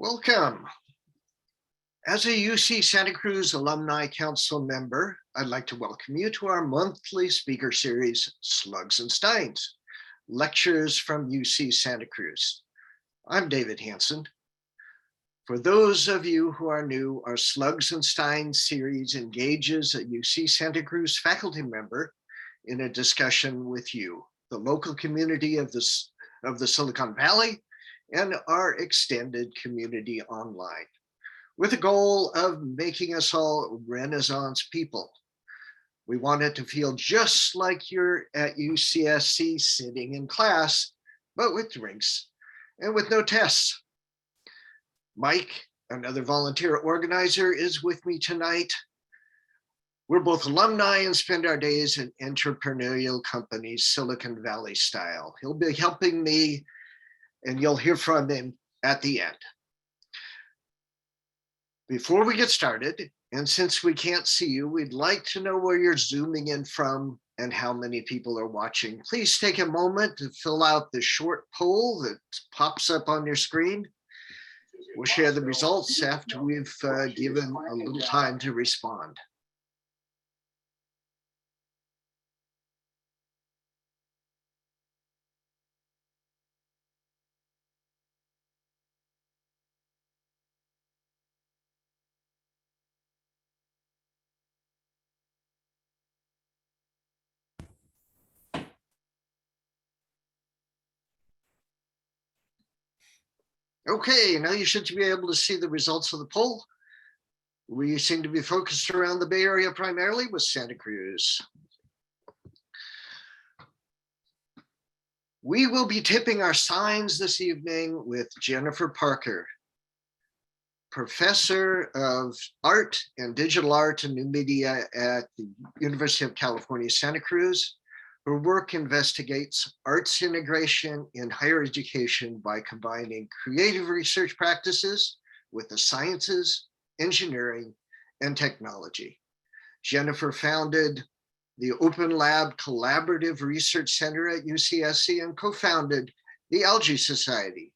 Welcome. As a UC Santa Cruz Alumni Council member, I'd like to welcome you to our monthly speaker series, Slugs and Steins, Lectures from UC Santa Cruz. I'm David Hansen. For those of you who are new, our Slugs and Steins series engages a UC Santa Cruz faculty member in a discussion with you, the local community of the Silicon Valley, and our extended community online, with the goal of making us all Renaissance people. We want it to feel just like you're at UCSC sitting in class, but with drinks and with no tests. Mike, another volunteer organizer, is with me tonight. We're both alumni and spend our days in entrepreneurial companies, Silicon Valley style. He'll be helping me, and you'll hear from him at the end. Before we get started, and since we can't see you, we'd like to know where you're zooming in from and how many people are watching. Please take a moment to fill out the short poll that pops up on your screen. We'll share the results after we've given a little time to respond. Okay, now you should be able to see the results of the poll. We seem to be focused around the Bay Area primarily, with Santa Cruz. We will be tipping our signs this evening with Jennifer Parker, professor of art and digital art and new media at the University of California, Santa Cruz. Her work investigates arts integration in higher education by combining creative research practices with the sciences, engineering, and technology. Jennifer founded the Open Lab Collaborative Research Center at UCSC and co-founded the Algae Society,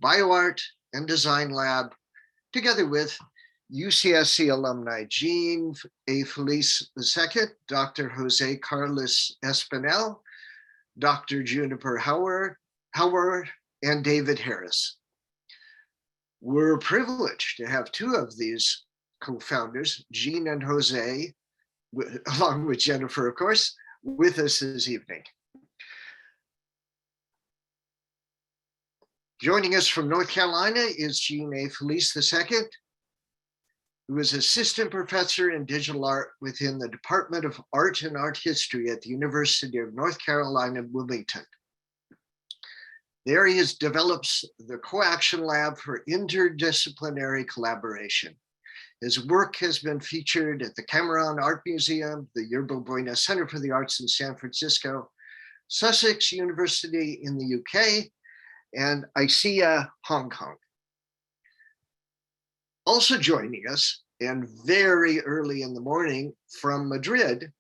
BioArt and Design Lab, together with UCSC alumni Jean A. Felice II, Dr. Jose Carlos Espinel, Dr. Juniper Howard, and David Harris. We're privileged to have two of these co-founders, Jean and Jose, along with Jennifer, of course, with us this evening. Joining us from North Carolina is Jean A. Felice II, who is assistant professor in digital art within the Department of Art and Art History at the University of North Carolina, Wilmington. There he develops the Co-Action Lab for interdisciplinary collaboration. His work has been featured at the Cameron Art Museum, the Yerba Buena Center for the Arts in San Francisco, Sussex University in the UK, and ICEA, Hong Kong. Also joining us, and very early in the morning from Madrid,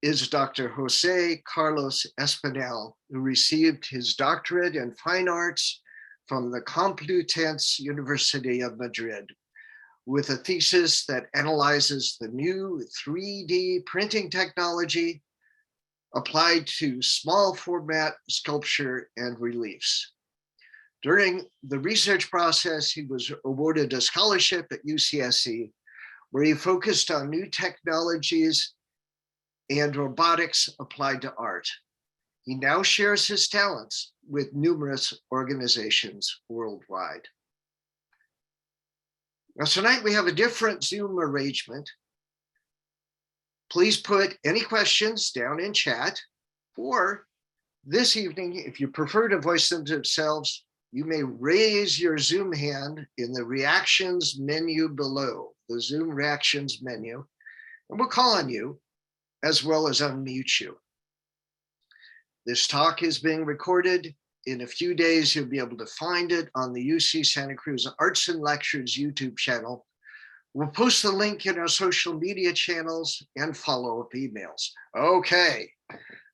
is Dr. Jose Carlos Espinel, who received his doctorate in fine arts from the Complutense University of Madrid, with a thesis that analyzes the new 3D printing technology applied to small format sculpture and reliefs. During the research process, he was awarded a scholarship at UCSC, where he focused on new technologies and robotics applied to art. He now shares his talents with numerous organizations worldwide. Now, tonight we have a different Zoom arrangement. Please put any questions down in chat, or this evening, if you prefer to voice them themselves, you may raise your Zoom hand in the reactions menu below, the Zoom reactions menu, and we'll call on you as well as unmute you. This talk is being recorded. In a few days, you'll be able to find it on the UC Santa Cruz Arts and Lectures YouTube channel. We'll post the link in our social media channels and follow-up emails. Okay,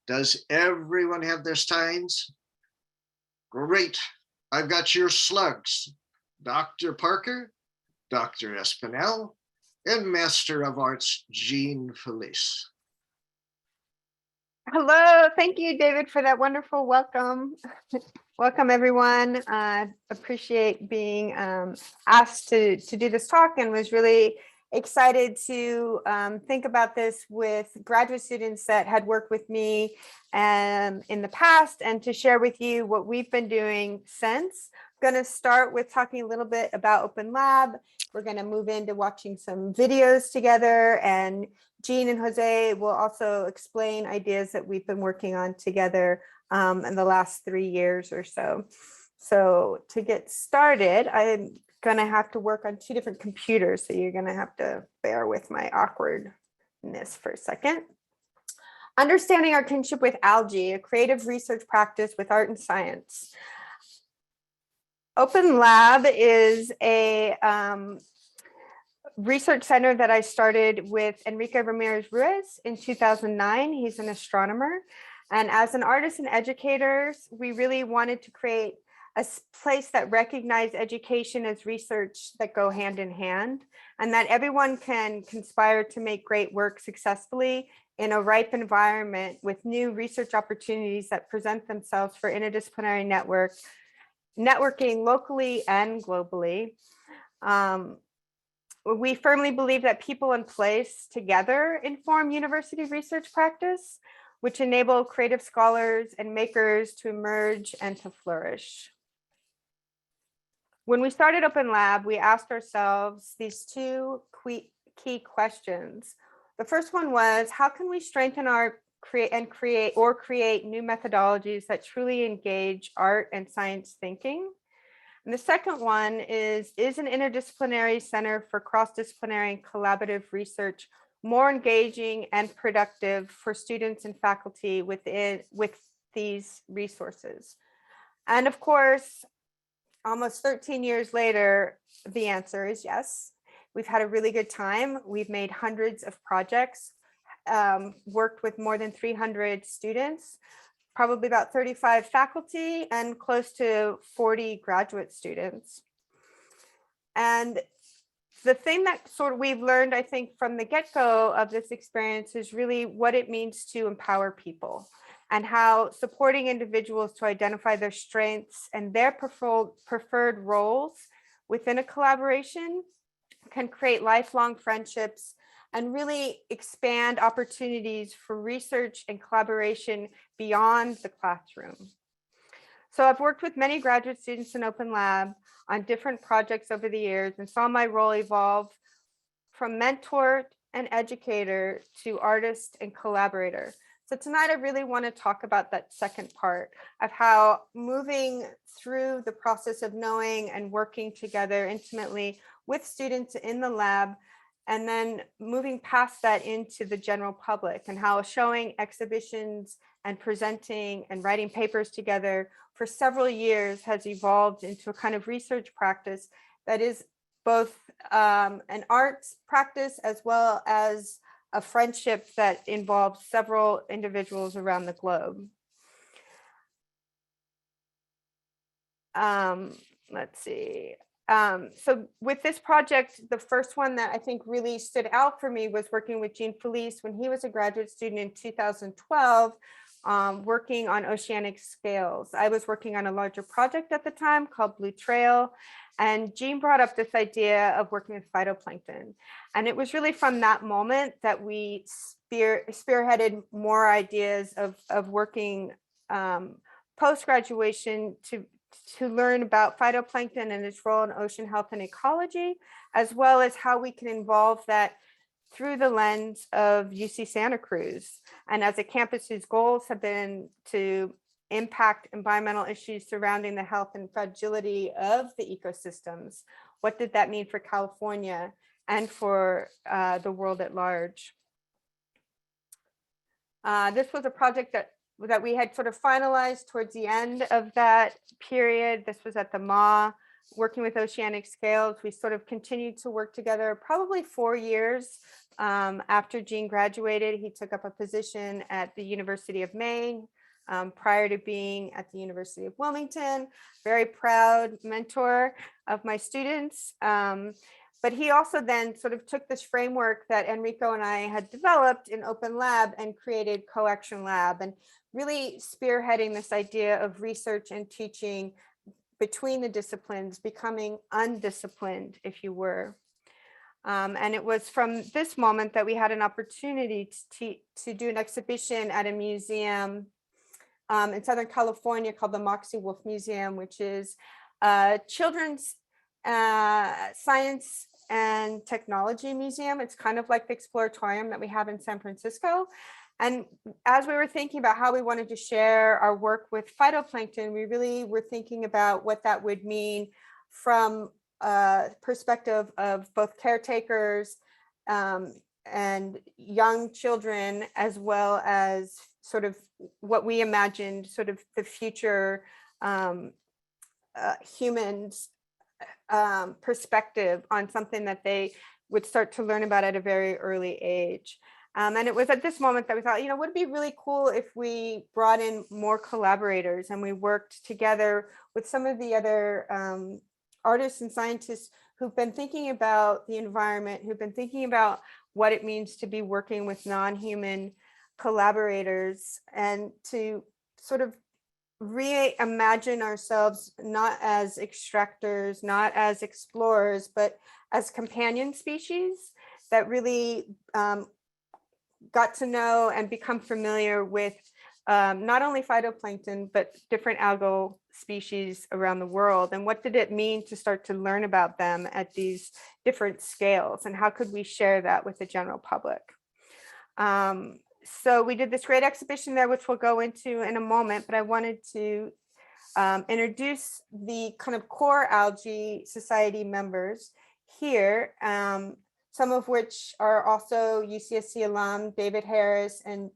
does everyone have their Steins? Great. I've got your slugs. Dr. Parker, Dr. Espinel, and Master of Arts, Jean Felice. Hello, thank you, David, for that wonderful welcome. Welcome, everyone. Appreciate being asked to do this talk, and was really excited to think about this with graduate students that had worked with me in the past, and to share with you what we've been doing since. I'm going to start with talking a little bit about Open Lab. We're going to move into watching some videos together, and Jean and Jose will also explain ideas that we've been working on together in the last 3 years or so. So to get started, I'm gonna have to work on 2 different computers, so you're gonna have to bear with my awkwardness for a second. Understanding our kinship with algae, a creative research practice with art and science. Open Lab is a research center that I started with Enrique Ramirez Ruiz in 2009. He's an astronomer. And as an artist and educators, we really wanted to create a place that recognized education as research that go hand in hand, and that everyone can conspire to make great work successfully in a ripe environment with new research opportunities that present themselves for interdisciplinary networking locally and globally. We firmly believe that people and place together inform university research practice, which enable creative scholars and makers to emerge and to flourish. When we started Open Lab, we asked ourselves these 2 key questions. The first one was, how can we strengthen our create new methodologies that truly engage art and science thinking? And the second one is an interdisciplinary center for cross-disciplinary and collaborative research more engaging and productive for students and faculty with these resources? And of course, almost 13 years later, the answer is yes. We've had a really good time. We've made hundreds of projects, worked with more than 300 students, probably about 35 faculty, and close to 40 graduate students. And the thing that sort of we've learned, I think, from the get-go of this experience is really what it means to empower people, and how supporting individuals to identify their strengths and their preferred roles within a collaboration can create lifelong friendships and really expand opportunities for research and collaboration beyond the classroom. So I've worked with many graduate students in Open Lab on different projects over the years, and saw my role evolve from mentor and educator to artist and collaborator. So tonight I really want to talk about that second part of how moving through the process of knowing and working together intimately with students in the lab, and then moving past that into the general public, and how showing exhibitions and presenting and writing papers together for several years has evolved into a kind of research practice that is both an arts practice as well as a friendship that involves several individuals around the globe. Let's see. So with this project, the first one that I think really stood out for me was working with Jean Felice when he was a graduate student in 2012, working on oceanic scales. I was working on a larger project at the time called Blue Trail, and Jean brought up this idea of working with phytoplankton. And it was really from that moment that we spearheaded more ideas of working post-graduation to learn about phytoplankton and its role in ocean health and ecology, as well as how we can involve that through the lens of UC Santa Cruz. And as a campus whose goals have been to impact environmental issues surrounding the health and fragility of the ecosystems, what did that mean for California and for the world at large? This was a project that we had sort of finalized towards the end of that period. This was at the MA, working with oceanic scales. We sort of continued to work together probably 4 years after Jean graduated. He took up a position at the University of Maine, prior to being at the University of Wilmington. Very proud mentor of my students. But he also then sort of took this framework that Enrico and I had developed in Open Lab and created Co-Action Lab, and really spearheading this idea of research and teaching between the disciplines, becoming undisciplined, if you were. And it was from this moment that we had an opportunity to do an exhibition at a museum in Southern California called the Moxie Wolf Museum, which is children's science and technology museum. It's kind of like the Exploratorium that we have in San Francisco. And as we were thinking about how we wanted to share our work with phytoplankton, we really were thinking about what that would mean from a perspective of both caretakers and young children, as well as sort of what we imagined sort of the future humans perspective on something that they would start to learn about at a very early age. And it was at this moment that we thought, would it be really cool if we brought in more collaborators and we worked together with some of the other artists and scientists who've been thinking about the environment, who've been thinking about what it means to be working with non-human collaborators, and to sort of reimagine ourselves not as extractors, not as explorers, but as companion species that really got to know and become familiar with not only phytoplankton, but different algal species around the world. And what did it mean to start to learn about them at these different scales? And how could we share that with the general public? So we did this great exhibition there, which we'll go into in a moment, but I wanted to introduce the kind of core Algae Society members here, some of which are also UCSC alum. David Harris and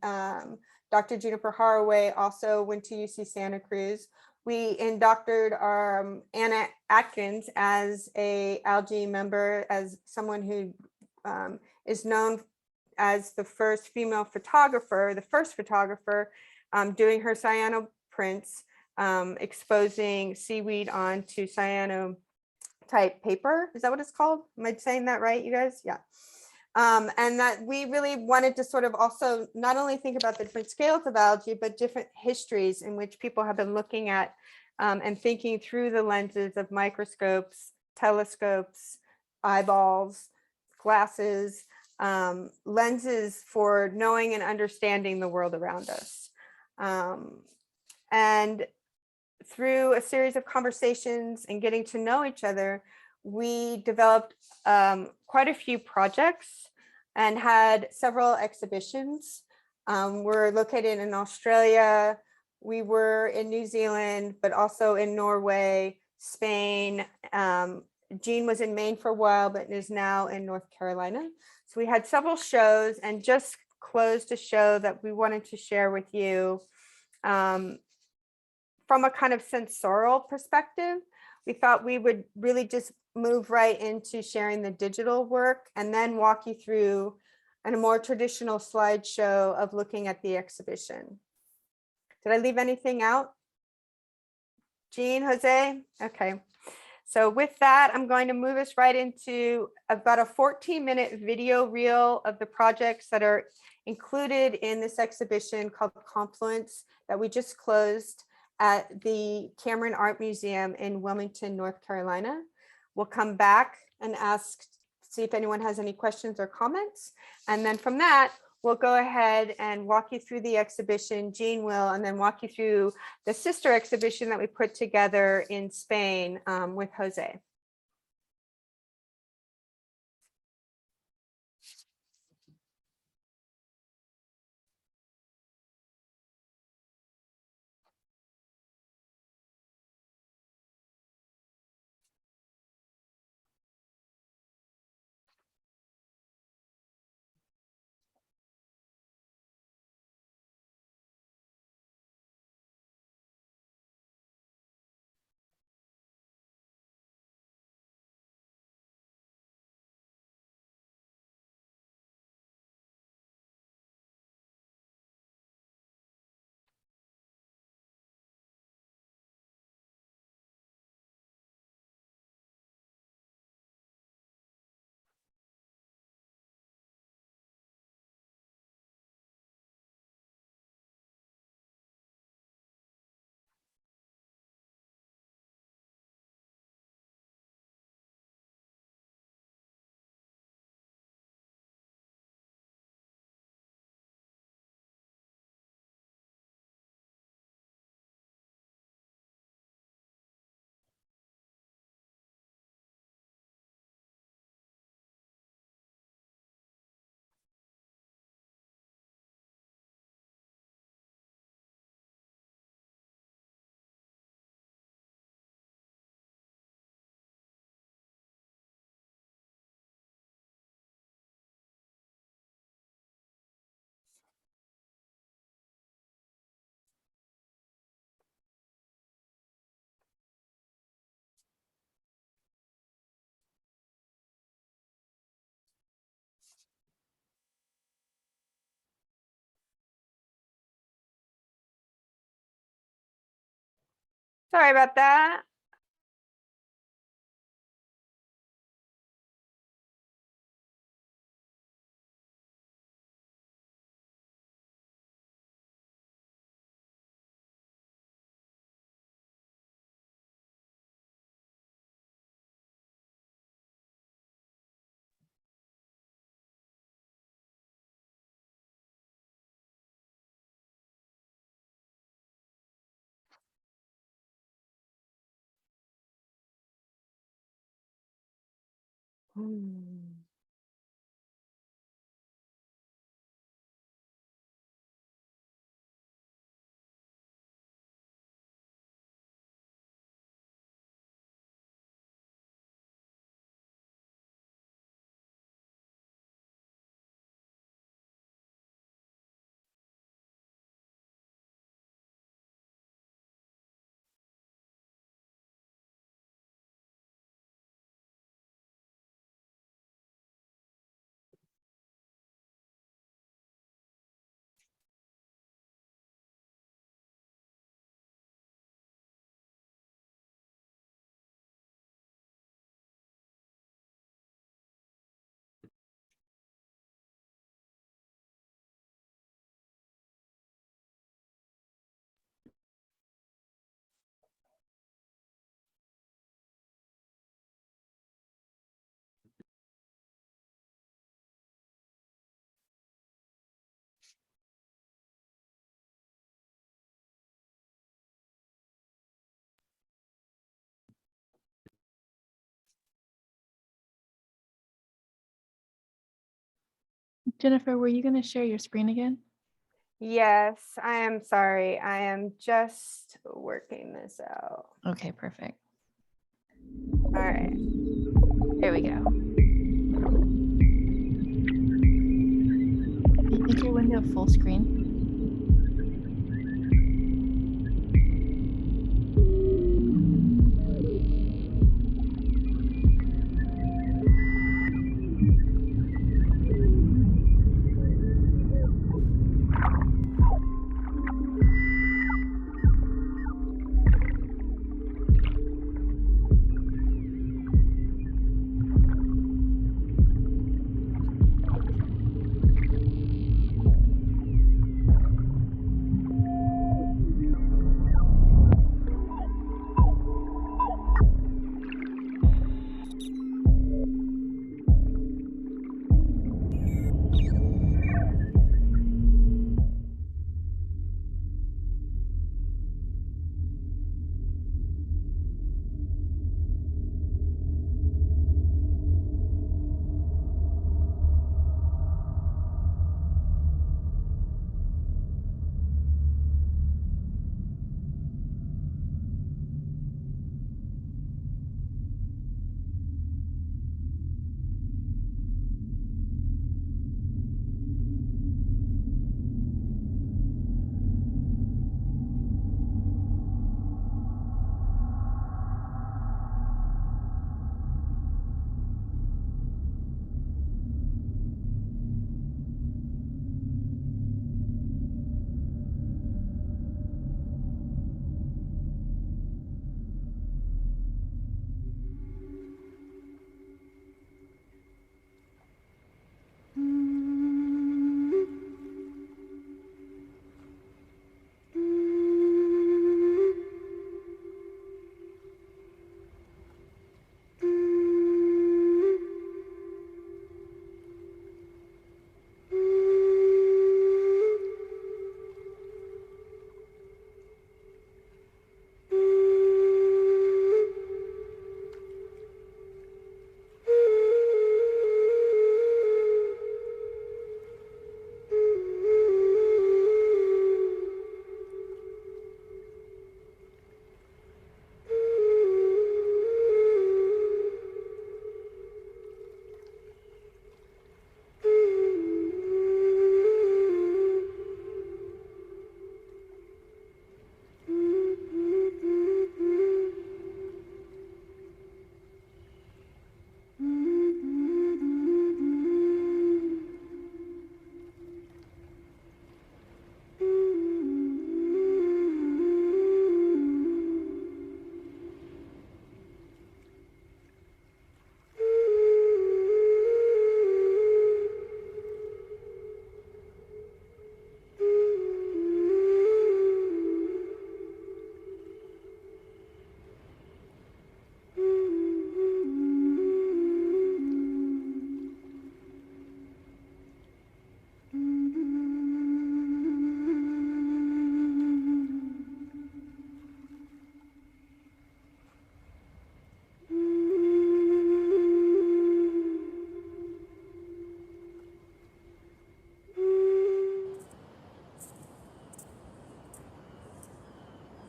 Dr. Juniper Haraway also went to UC Santa Cruz. We indoctored our Anna Atkins as a Algae member, as someone who is known as the first female photographer, the first photographer doing her cyano prints, exposing seaweed onto cyano type paper. Is that what it's called? Am I saying that right, you guys? Yeah. And that we really wanted to sort of also not only think about the different scales of algae, but different histories in which people have been looking at and thinking through the lenses of microscopes, telescopes, eyeballs, glasses, lenses for knowing and understanding the world around us. And through a series of conversations and getting to know each other, we developed quite a few projects and had several exhibitions. We're located in Australia. We were in New Zealand, but also in Norway, Spain. Jean was in Maine for a while, but is now in North Carolina. So we had several shows, and just closed a show that we wanted to share with you from a kind of sensorial perspective. We thought we would really just move right into sharing the digital work and then walk you through a more traditional slideshow of looking at the exhibition. Did I leave anything out? Jean, Jose? Okay. So with that, I'm going to move us right into about a 14-minute video reel of the projects that are included in this exhibition called Confluence that we just closed at the Cameron Art Museum in Wilmington, North Carolina. We'll come back and see if anyone has any questions or comments. And then from that, we'll go ahead and walk you through the exhibition. Jean will, and then walk you through the sister exhibition that we put together in Spain with Jose. Sorry about that. Jennifer, were you going to share your screen again? Yes, I am sorry. I am just working this out. Okay, perfect. All right. There we go. Make your window full screen.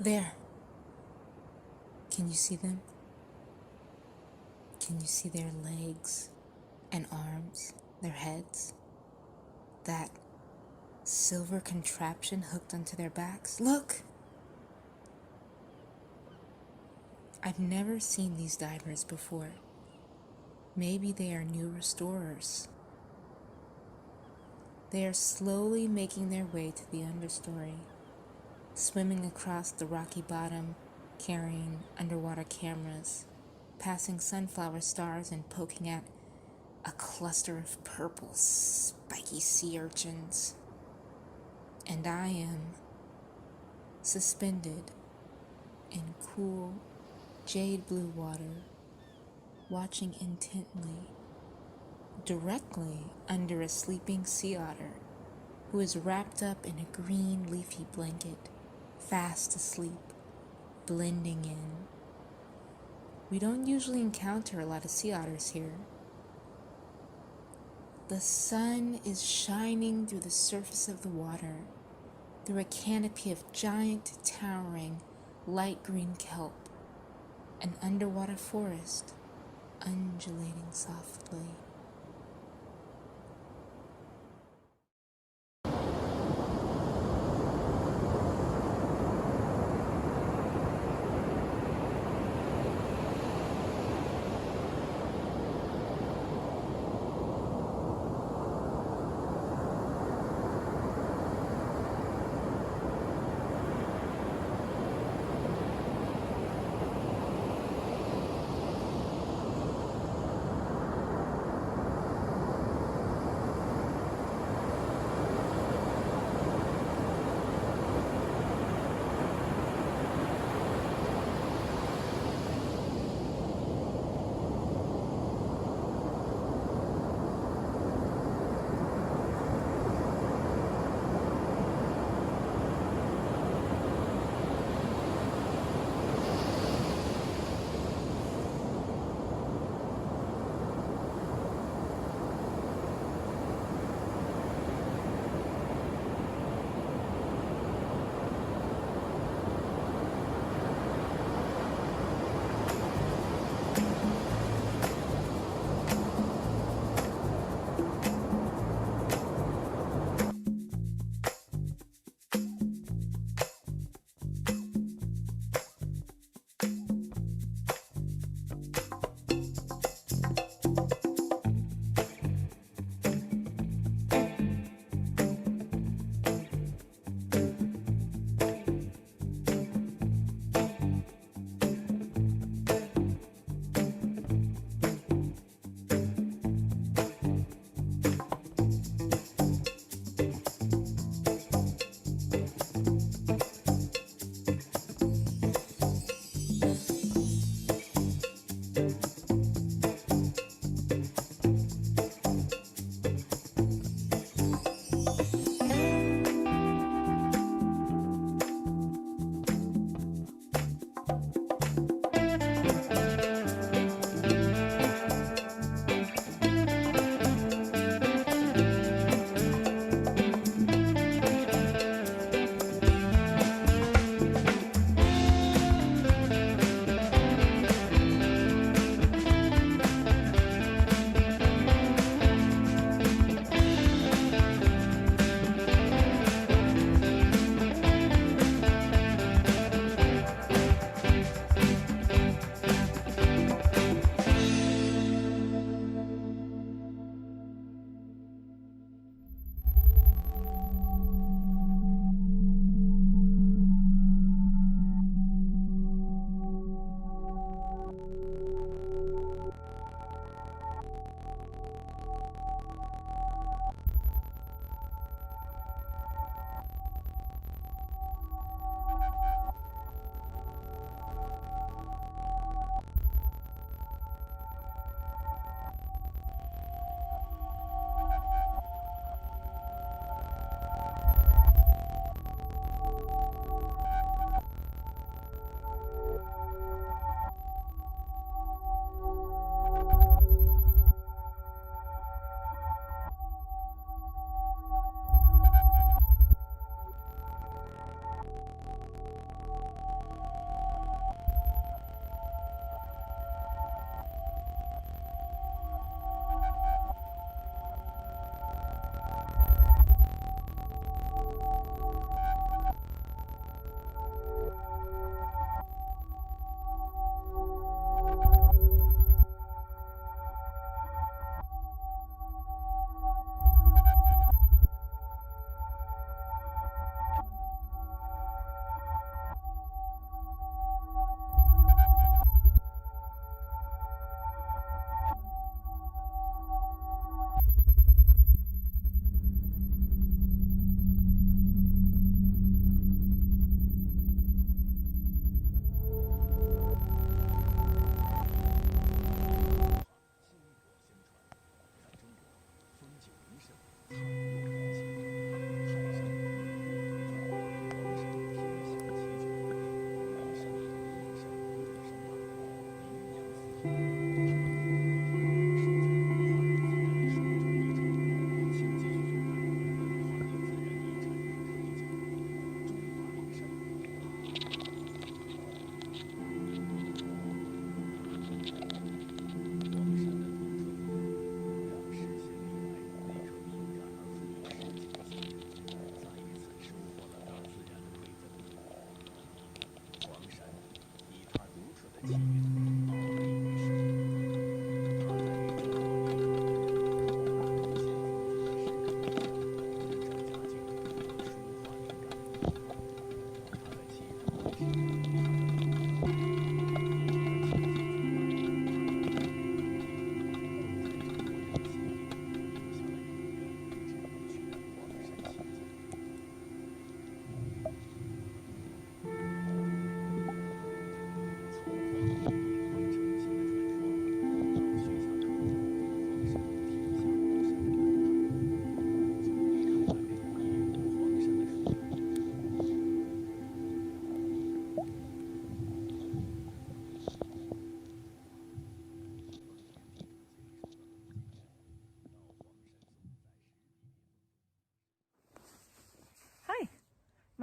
There. Can you see them? Can you see their legs and arms, their heads? That silver contraption hooked onto their backs? Look! I've never seen these divers before. Maybe they are new restorers. They are slowly making their way to the understory, swimming across the rocky bottom, carrying underwater cameras, passing sunflower stars and poking at a cluster of purple, spiky sea urchins. And I am suspended in cool, jade blue water, watching intently, directly under a sleeping sea otter who is wrapped up in a green leafy blanket, fast asleep, blending in. We don't usually encounter a lot of sea otters here. The sun is shining through the surface of the water, through a canopy of giant, towering, light green kelp, an underwater forest undulating softly.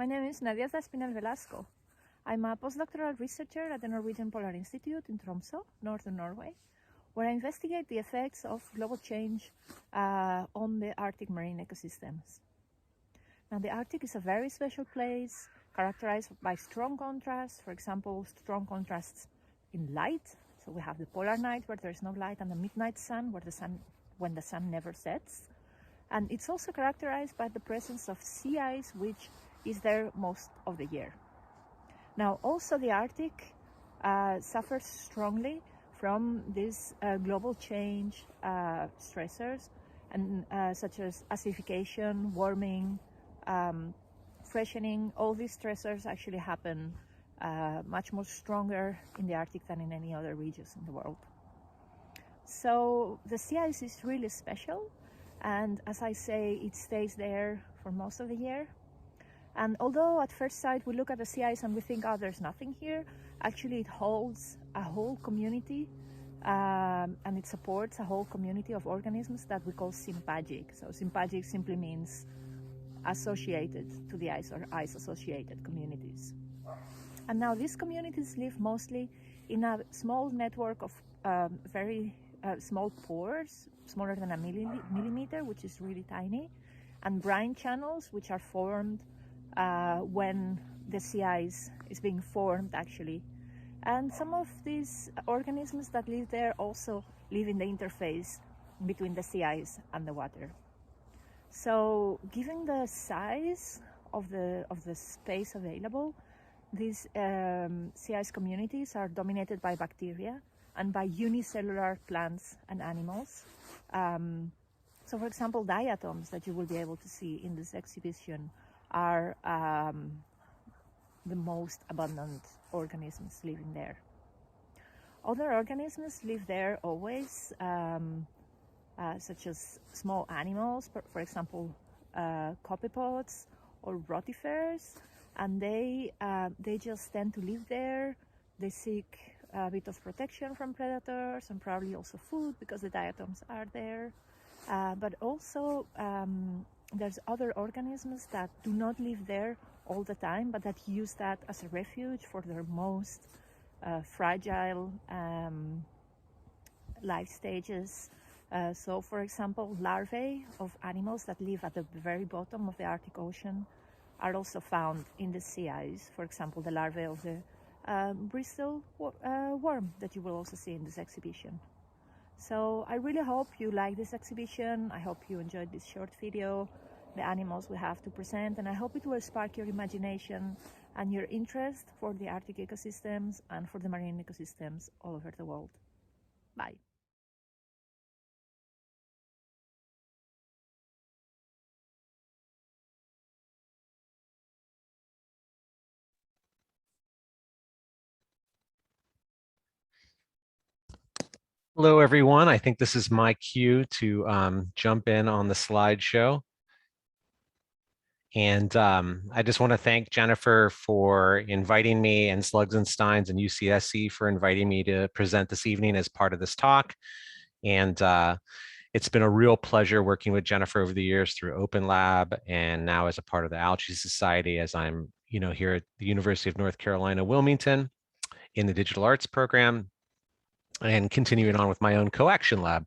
My name is Nadia Espinel Velasco. I'm a postdoctoral researcher at the Norwegian Polar Institute in Tromsø, northern Norway, where I investigate the effects of global change on the Arctic marine ecosystems. Now, the Arctic is a very special place, characterized by strong contrasts, for example, strong contrasts in light. So we have the polar night where there's no light, and the midnight sun, when the sun never sets. And it's also characterized by the presence of sea ice, which is there most of the year. Now, also the Arctic suffers strongly from these global change stressors, and such as acidification, warming, freshening. All these stressors actually happen much more stronger in the Arctic than in any other regions in the world. So the sea ice is really special, and as I say, it stays there for most of the year. And although at first sight we look at the sea ice and we think, oh, there's nothing here, actually it holds a whole community, and it supports a whole community of organisms that we call sympagic. So sympagic simply means associated to the ice, or ice-associated communities. And now these communities live mostly in a small network of very small pores, smaller than a millimeter, which is really tiny, and brine channels, which are formed when the sea ice is being formed, actually. And some of these organisms that live there also live in the interface between the sea ice and the water. So given the size of the space available, these sea ice communities are dominated by bacteria and by unicellular plants and animals. So for example, diatoms that you will be able to see in this exhibition are the most abundant organisms living there. Other organisms live there always, such as small animals, for example, copepods or rotifers, and they just tend to live there. They seek a bit of protection from predators and probably also food because the diatoms are there. But also there's other organisms that do not live there all the time, but that use that as a refuge for their most fragile life stages. So for example, larvae of animals that live at the very bottom of the Arctic Ocean are also found in the sea ice. For example, the larvae of the bristle worm that you will also see in this exhibition. So I really hope you like this exhibition. I hope you enjoyed this short video, the animals we have to present, and I hope it will spark your imagination and your interest for the Arctic ecosystems and for the marine ecosystems all over the world. Bye. Hello, everyone. I think this is my cue to jump in on the slideshow. And I just want to thank Jennifer for inviting me, and Slugs and Steins and UCSC for inviting me to present this evening as part of this talk. And it's been a real pleasure working with Jennifer over the years through Open Lab, and now as a part of the Algae Society, as I'm here at the University of North Carolina, Wilmington in the digital arts program, and continuing on with my own co-action lab.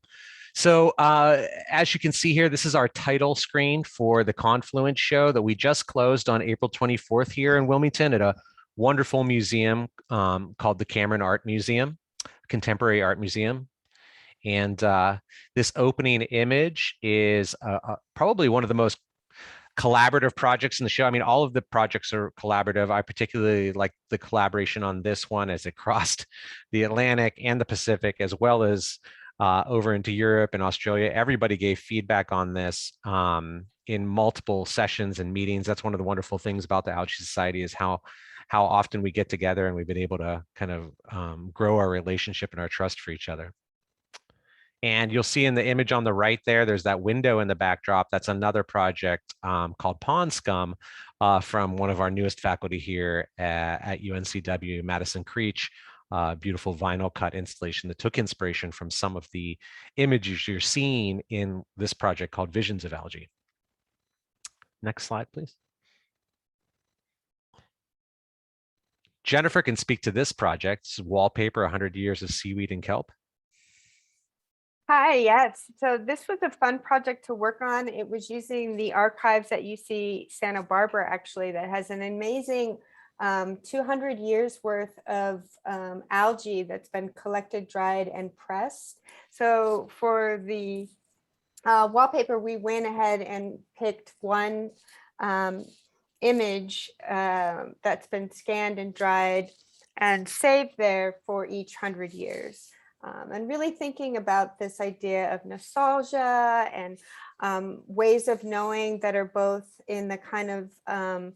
So as you can see here, this is our title screen for the Confluence show that we just closed on April 24th here in Wilmington at a wonderful museum called the Cameron Art Museum, Contemporary Art Museum. And this opening image is probably one of the most collaborative projects in the show. I mean, all of the projects are collaborative. I particularly like the collaboration on this one as it crossed the Atlantic and the Pacific, as well as over into Europe and Australia. Everybody gave feedback on this in multiple sessions and meetings. That's one of the wonderful things about the Algae Society, is how often we get together and we've been able to kind of grow our relationship and our trust for each other. And you'll see in the image on the right there, there's that window in the backdrop. That's another project called Pond Scum from one of our newest faculty here at UNCW, Madison Creech, beautiful vinyl cut installation that took inspiration from some of the images you're seeing in this project called Visions of Algae. Next slide, please. Jennifer can speak to this project. This is Wallpaper, 100 Years of Seaweed and Kelp. Hi, yes. So this was a fun project to work on. It was using the archives at UC Santa Barbara, actually, that has an amazing 200 years worth of algae that's been collected, dried, and pressed. So for the wallpaper, we went ahead and picked one image that's been scanned and dried and saved there for each 100 years. And really thinking about this idea of nostalgia and ways of knowing that are both in the kind of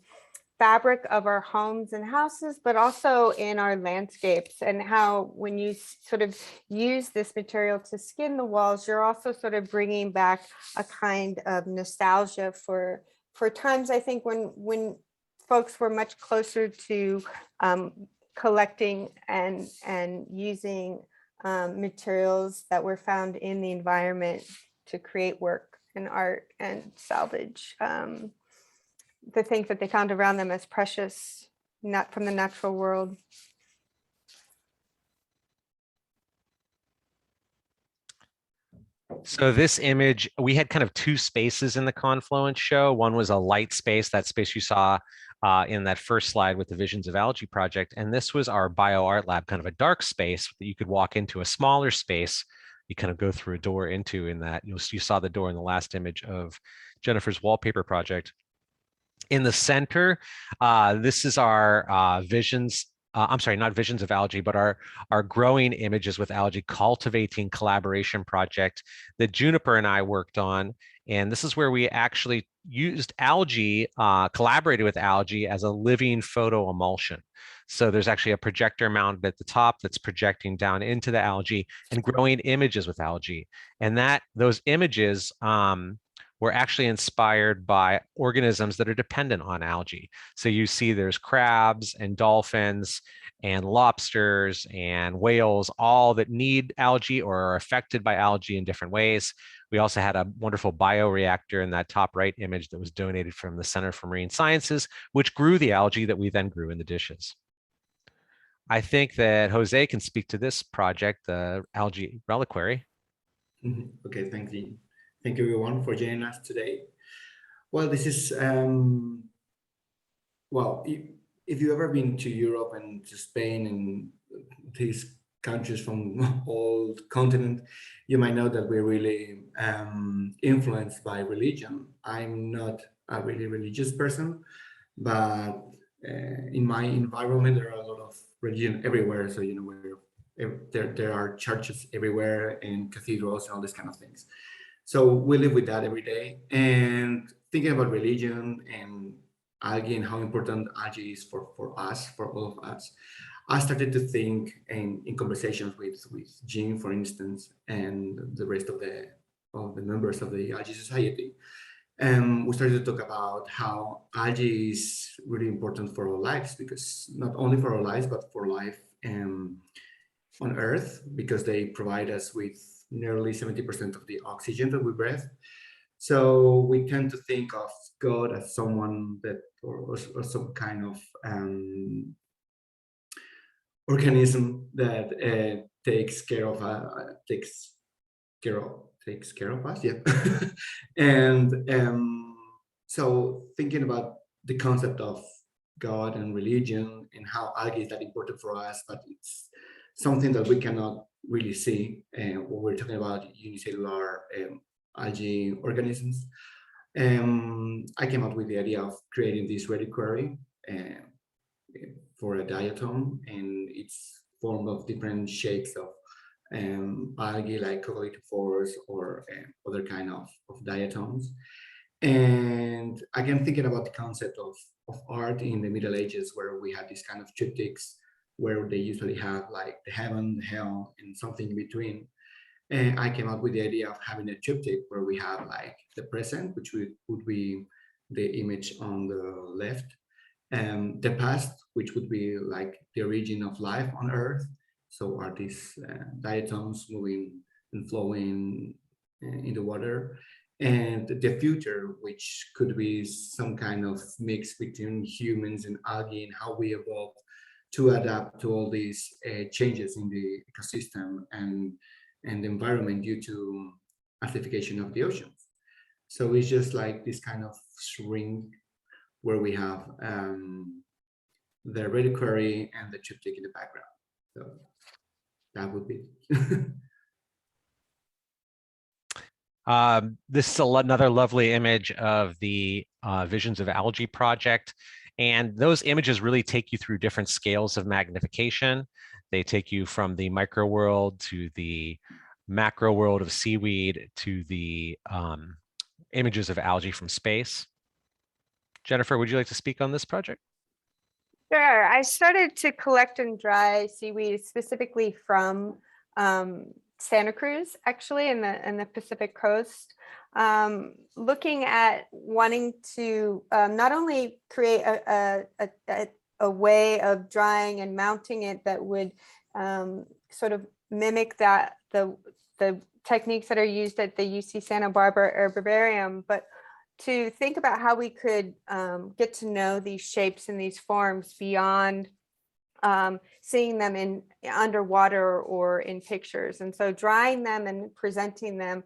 fabric of our homes and houses, but also in our landscapes, and how when you sort of use this material to skin the walls, you're also sort of bringing back a kind of nostalgia for times, I think, when folks were much closer to collecting and using materials that were found in the environment to create work and art and salvage the things that they found around them as precious, not from the natural world. So this image, we had kind of two spaces in the Confluence show. One was a light space, that space you saw in that first slide with the Visions of Algae project. And this was our BioArt lab, kind of a dark space that you could walk into, a smaller space. You kind of go through a door into in that. You saw the door in the last image of Jennifer's wallpaper project. In the center, this is our visions. I'm sorry, not Visions of Algae, but our growing images with algae cultivating collaboration project that Juniper and I worked on. And this is where we actually used algae, collaborated with algae as a living photo emulsion. So there's actually a projector mounted at the top that's projecting down into the algae and growing images with algae. And those images were actually inspired by organisms that are dependent on algae. So you see there's crabs and dolphins and lobsters and whales, all that need algae or are affected by algae in different ways. We also had a wonderful bioreactor in that top right image that was donated from the Center for Marine Sciences, which grew the algae that we then grew in the dishes. I think that Jose can speak to this project, the algae reliquary. Okay, thank you. Thank you everyone for joining us today. Well, this is, well, if you've ever been to Europe and to Spain and these countries from all continent, you might know that we're really influenced by religion. I'm not a really religious person, but in my environment, there are a lot of religion everywhere. So, you know, there are churches everywhere and cathedrals and all these kind of things. So we live with that every day, and thinking about religion and algae and how important algae is for us, for all of us, I started to think in conversations with Jean, for instance, and the rest of the members of the Algae Society. And we started to talk about how algae is really important for our lives, because not only for our lives, but for life on Earth, because they provide us with nearly 70% of the oxygen that we breathe. So we tend to think of God as someone that, or some kind of organism that takes care of us, yeah. And so thinking about the concept of God and religion and how algae is that important for us, but it's something that we cannot really see when we're talking about unicellular algae organisms. I came up with the idea of creating this reliquary for a diatom, and it's formed of different shapes of algae like coccolithophores or other kind of diatoms. And again, thinking about the concept of art in the Middle Ages, where we had these kind of triptychs where they usually have like the heaven, the hell, and something in between. And I came up with the idea of having a triptych where we have like the present, which would be the image on the left, and the past, which would be like the origin of life on Earth. So are these diatoms moving and flowing in the water, and the future, which could be some kind of mix between humans and algae and how we evolved to adapt to all these changes in the ecosystem and the environment due to acidification of the oceans. So it's just like this kind of shrink where we have the reliquary and the triptych in the background. So that would be this is another lovely image of the Visions of Algae project. And those images really take you through different scales of magnification. They take you from the micro world to the macro world of seaweed to the images of algae from space. Jennifer, would you like to speak on this project? Sure. I started to collect and dry seaweed specifically from Santa Cruz, actually, in the Pacific coast, looking at wanting to not only create a way of drying and mounting it that would sort of mimic that the techniques that are used at the UC Santa Barbara Herbarium, but to think about how we could get to know these shapes and these forms beyond seeing them in underwater or in pictures. And so drying them and presenting them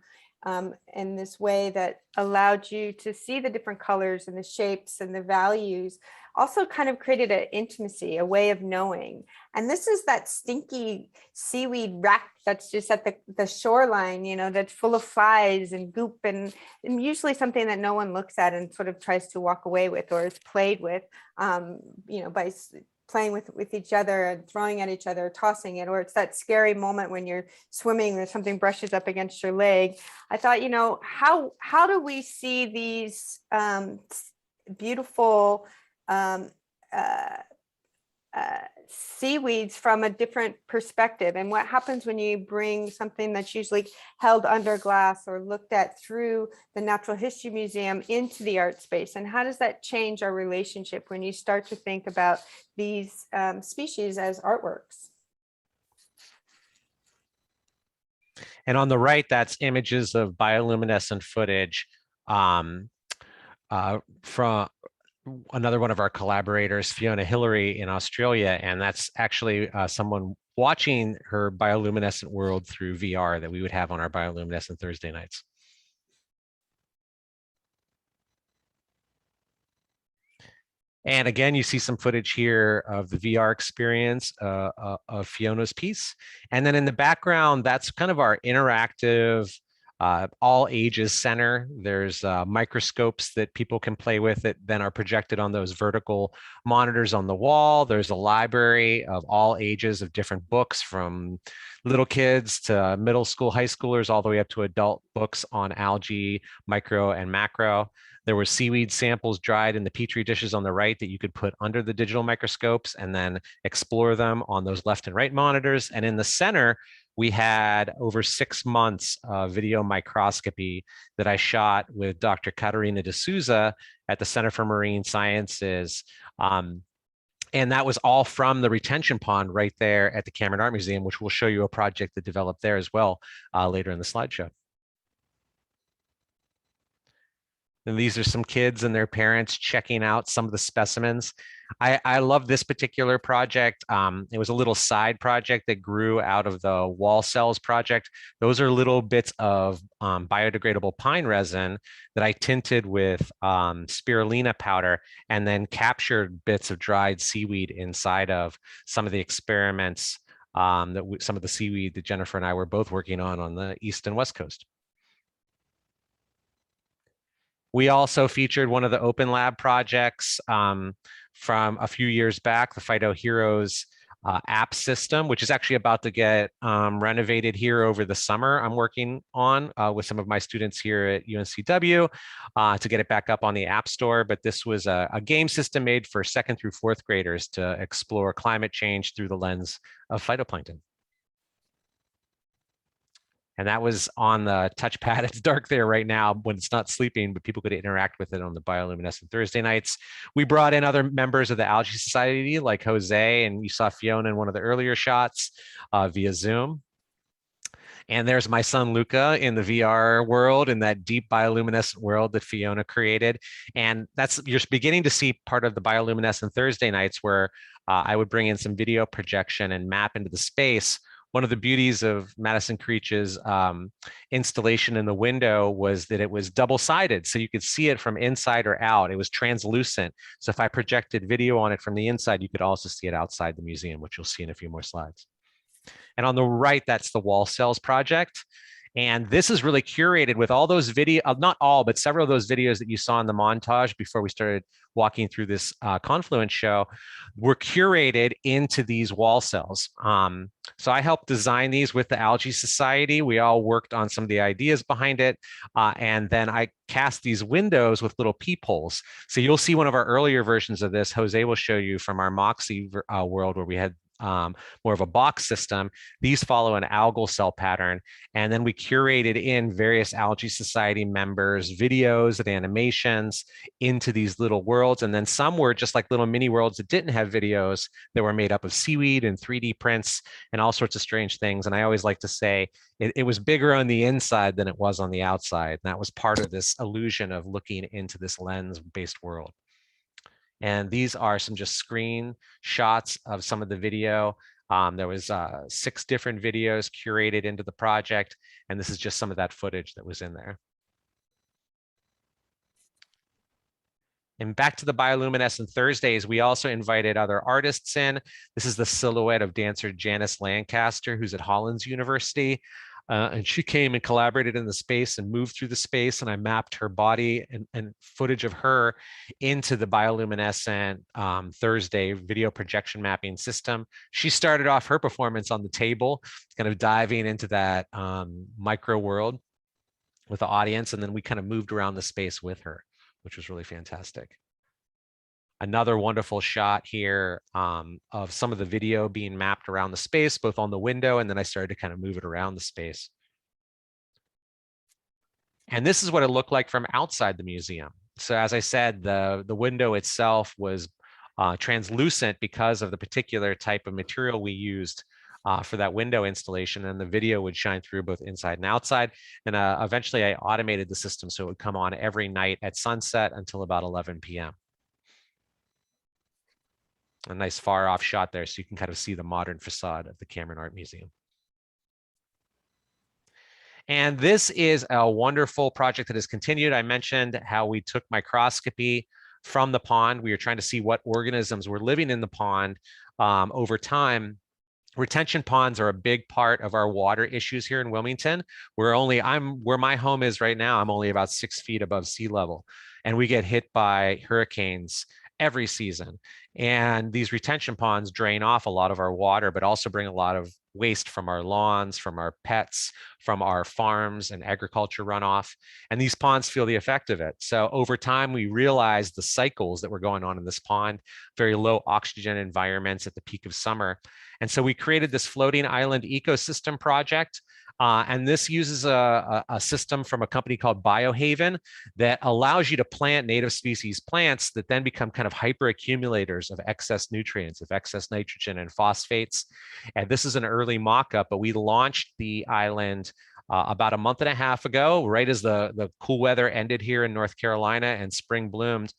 in this way that allowed you to see the different colors and the shapes and the values also kind of created an intimacy, a way of knowing. And this is that stinky seaweed wrack that's just at the shoreline, you know, that's full of flies and goop and usually something that no one looks at and sort of tries to walk away with or is played with, you know, by playing with each other and throwing at each other, tossing it, or it's that scary moment when you're swimming that something brushes up against your leg. I thought, you know, how do we see these beautiful seaweeds from a different perspective, and what happens when you bring something that's usually held under glass or looked at through the Natural History Museum into the art space, and how does that change our relationship when you start to think about these species as artworks? And on the right, that's images of bioluminescent footage from another one of our collaborators, Fiona Hillary in Australia. And that's actually someone watching her bioluminescent world through VR that we would have on our bioluminescent Thursday nights. And again, you see some footage here of the VR experience of Fiona's piece. And then in the background, that's kind of our interactive all ages center. There's microscopes that people can play with that then are projected on those vertical monitors on the wall. There's a library of all ages of different books, from little kids to middle school, high schoolers, all the way up to adult books on algae, micro and macro. There were seaweed samples dried in the Petri dishes on the right that you could put under the digital microscopes and then explore them on those left and right monitors. And in the center, we had over 6 months of video microscopy that I shot with Dr. Catarina de Souza at the Center for Marine Sciences. And that was all from the retention pond right there at the Cameron Art Museum, which we'll show you a project that developed there as well later in the slideshow. And these are some kids and their parents checking out some of the specimens. I love this particular project. It was a little side project that grew out of the wall cells project. Those are little bits of biodegradable pine resin that I tinted with spirulina powder and then captured bits of dried seaweed inside of some of the experiments some of the seaweed that Jennifer and I were both working on the East and West Coast. We also featured one of the Open Lab projects from a few years back, the Phyto Heroes app system, which is actually about to get renovated here over the summer. I'm working on with some of my students here at UNCW to get it back up on the App Store. But this was a game system made for 2nd through 4th graders to explore climate change through the lens of phytoplankton. And that was on the touchpad. It's dark there right now when it's not sleeping, but people could interact with it on the bioluminescent Thursday nights. We brought in other members of the Algae Society like Jose, and you saw Fiona in one of the earlier shots via Zoom. And there's my son, Luca, in the VR world, in that deep bioluminescent world that Fiona created. And you're beginning to see part of the bioluminescent Thursday nights where I would bring in some video projection and map into the space. One of the beauties of Madison Creech's installation in the window was that it was double-sided, so you could see it from inside or out. It was translucent. So if I projected video on it from the inside, you could also see it outside the museum, which you'll see in a few more slides. And on the right, that's the Wall Cells project. And this is really curated with all those not all, but several of those videos that you saw in the montage before we started walking through this Confluence show were curated into these wall cells. So I helped design these with the Algae Society. We all worked on some of the ideas behind it. And then I cast these windows with little peepholes. So you'll see one of our earlier versions of this. Jose will show you from our Moxie world where we had more of a box system. These follow an algal cell pattern. And then we curated in various Algae Society members, videos and animations into these little worlds. And then some were just like little mini worlds that didn't have videos, that were made up of seaweed and 3D prints and all sorts of strange things. And I always like to say it was bigger on the inside than it was on the outside. And that was part of this illusion of looking into this lens-based world. And these are some just screen shots of some of the video. There was 6 different videos curated into the project, and this is just some of that footage that was in there. And back to the bioluminescent Thursdays, we also invited other artists in. This is the silhouette of dancer Janice Lancaster, who's at Hollins University. And she came and collaborated in the space and moved through the space, and I mapped her body and footage of her into the bioluminescent Thursday video projection mapping system. She started off her performance on the table, kind of diving into that micro world with the audience, and then we kind of moved around the space with her, which was really fantastic. Another wonderful shot here of some of the video being mapped around the space, both on the window, and then I started to kind of move it around the space. And this is what it looked like from outside the museum. So as I said, the window itself was translucent because of the particular type of material we used for that window installation, and the video would shine through both inside and outside. And eventually I automated the system so it would come on every night at sunset until about 11 p.m. A nice far off shot there so you can kind of see the modern facade of the Cameron Art Museum. And this is a wonderful project that has continued. I mentioned how we took microscopy from the pond. We were trying to see what organisms were living in the pond over time. Retention ponds are a big part of our water issues here in Wilmington. Where my home is right now, I'm only about 6 feet above sea level, and we get hit by hurricanes every season. And these retention ponds drain off a lot of our water, but also bring a lot of waste from our lawns, from our pets, from our farms and agriculture runoff. And these ponds feel the effect of it. So over time, we realized the cycles that were going on in this pond, very low oxygen environments at the peak of summer. And so we created this floating island ecosystem project. And this uses a system from a company called Biohaven that allows you to plant native species plants that then become kind of hyperaccumulators of excess nutrients, of excess nitrogen and phosphates. And this is an early mock-up, but we launched the island about a month and a half ago, right as the cool weather ended here in North Carolina and spring bloomed.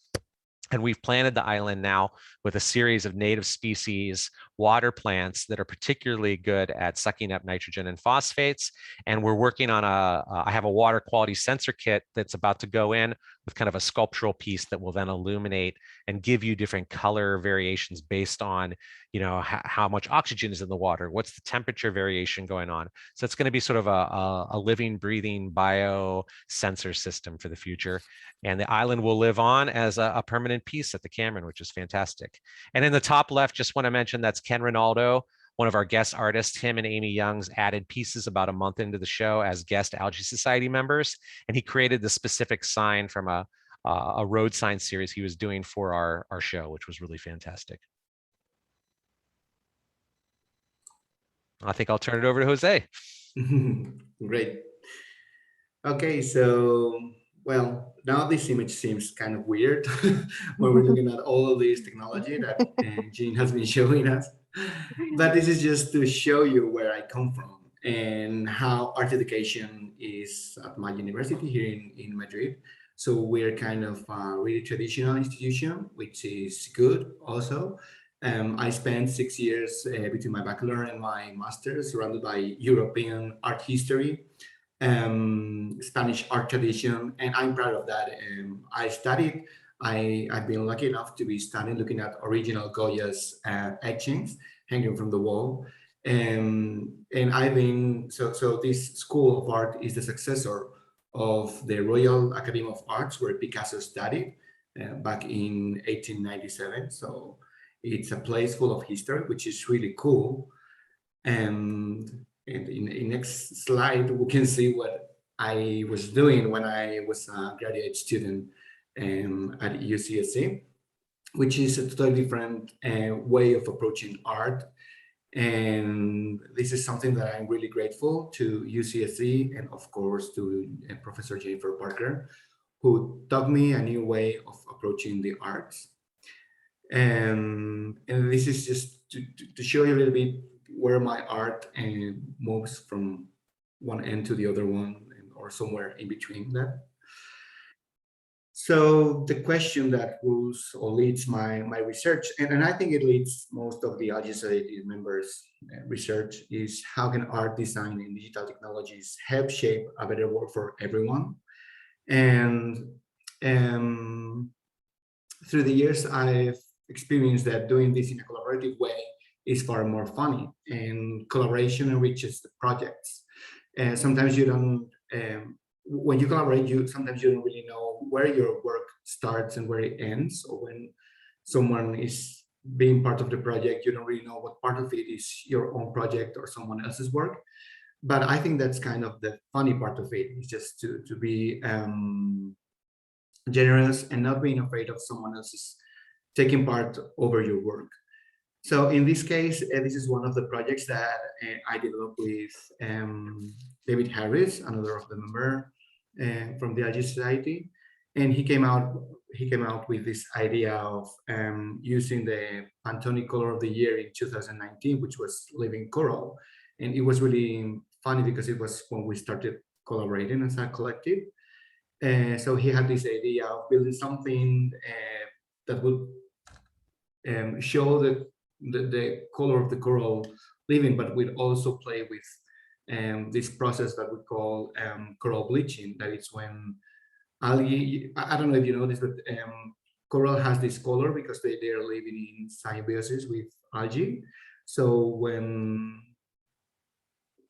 And we've planted the island now with a series of native species water plants that are particularly good at sucking up nitrogen and phosphates. And we're working on I have a water quality sensor kit that's about to go in with kind of a sculptural piece that will then illuminate and give you different color variations based on, how much oxygen is in the water, what's the temperature variation going on. So it's going to be sort of a living, breathing biosensor system for the future. And the island will live on as a permanent piece at the Cameron, which is fantastic. And in the top left, just want to mention that's Ken Ronaldo, one of our guest artists. Him and Amy Youngs added pieces about a month into the show as guest Algae Society members. And he created the specific sign from a road sign series he was doing for our show, which was really fantastic. I think I'll turn it over to Jose. Great. Okay, so, well, now this image seems kind of weird when we're looking at all of this technology that Jean has been showing us. But this is just to show you where I come from. and how art education is at my university here in Madrid. So we're kind of a really traditional institution, which is good also. I spent 6 years between my bachelor and my master's surrounded by European art history, Spanish art tradition, and I'm proud of that. I've been lucky enough to be studying, looking at original Goya's etchings hanging from the wall. And I've been, so this school of art is the successor of the Royal Academy of Arts, where Picasso studied back in 1897. So it's a place full of history, which is really cool. And in the next slide, we can see what I was doing when I was a graduate student at UCSC, which is a totally different way of approaching art. And this is something that I'm really grateful to UCSC and of course to Professor Jennifer Parker, who taught me a new way of approaching the arts. And this is just to show you a little bit where my art moves from one end to the other one, or somewhere in between that. So the question that rules or leads my research, and I think it leads most of the Algae Society members' research, is how can art, design, and digital technologies help shape a better world for everyone? And through the years, I've experienced that doing this in a collaborative way is far more funny, and collaboration enriches the projects. Sometimes you don't, when you collaborate, sometimes you don't really know where your work starts and where it ends, or when someone is being part of the project, you don't really know what part of it is your own project or someone else's work. But I think that's kind of the funny part of it, is just to be generous and not being afraid of someone else's taking part over your work. So in this case, this is one of the projects that I developed with David Harris, another of the member from the Algae Society, and he came out with this idea of using the Pantone color of the year in 2019, which was living coral, and it was really funny because it was when we started collaborating as a collective. So he had this idea of building something that would show the color of the coral living, but we'd also play with this process that we call coral bleaching. That is when algae, I don't know if you know this, but coral has this color because they are living in symbiosis with algae. So when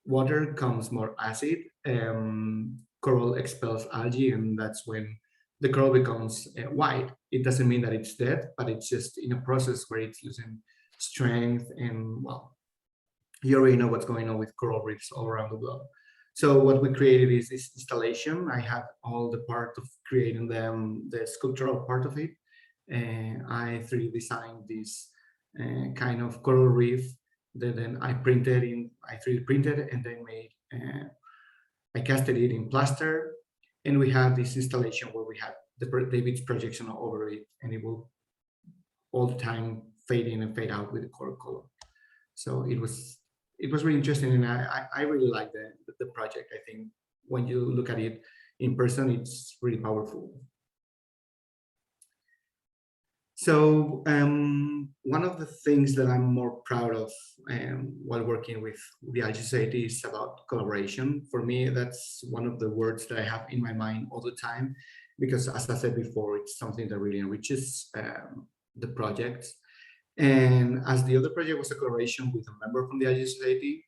water becomes more acid, coral expels algae, and that's when the coral becomes white. It doesn't mean that it's dead, but it's just in a process where it's losing strength. And well, you already know what's going on with coral reefs all around the globe. So what we created is this installation. I had all the part of creating them, the sculptural part of it. I 3D designed this kind of coral reef that then I 3D printed and then made, I casted it in plaster. And we have this installation where we have David's projection over it, and it will all the time fade in and fade out with the coral color. So it was really interesting, and I really like the project. I think when you look at it in person, it's really powerful. So one of the things that I'm more proud of while working with the Algae Society is about collaboration. For me, that's one of the words that I have in my mind all the time, because as I said before, it's something that really enriches the project. And as the other project was a collaboration with a member from the Algae Society,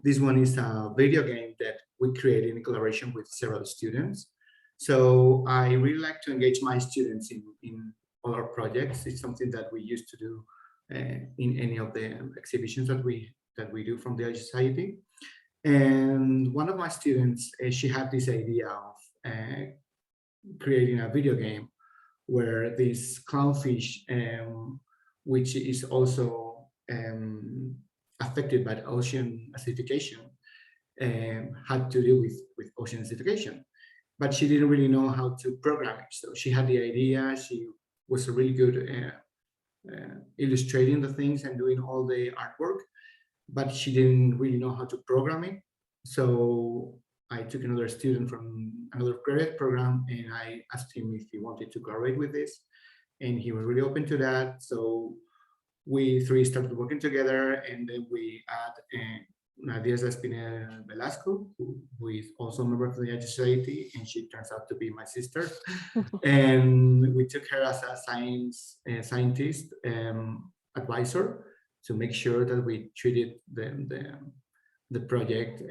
this one is a video game that we created in collaboration with several students. So I really like to engage my students in all our projects. It's something that we used to do in any of the exhibitions that we do from the Algae Society. And one of my students, she had this idea of creating a video game where this clownfish, which is also affected by ocean acidification, had to do with ocean acidification. But she didn't really know how to program it. So she had the idea, she was really good illustrating the things and doing all the artwork, but she didn't really know how to program it. So I took another student from another credit program, and I asked him if he wanted to collaborate with this, and he was really open to that. So we three started working together, and then we add Nadia's Espinel Velasco, who is also a member of the Algae Society, and she turns out to be my sister. And we took her as a scientist advisor to make sure that we treated the project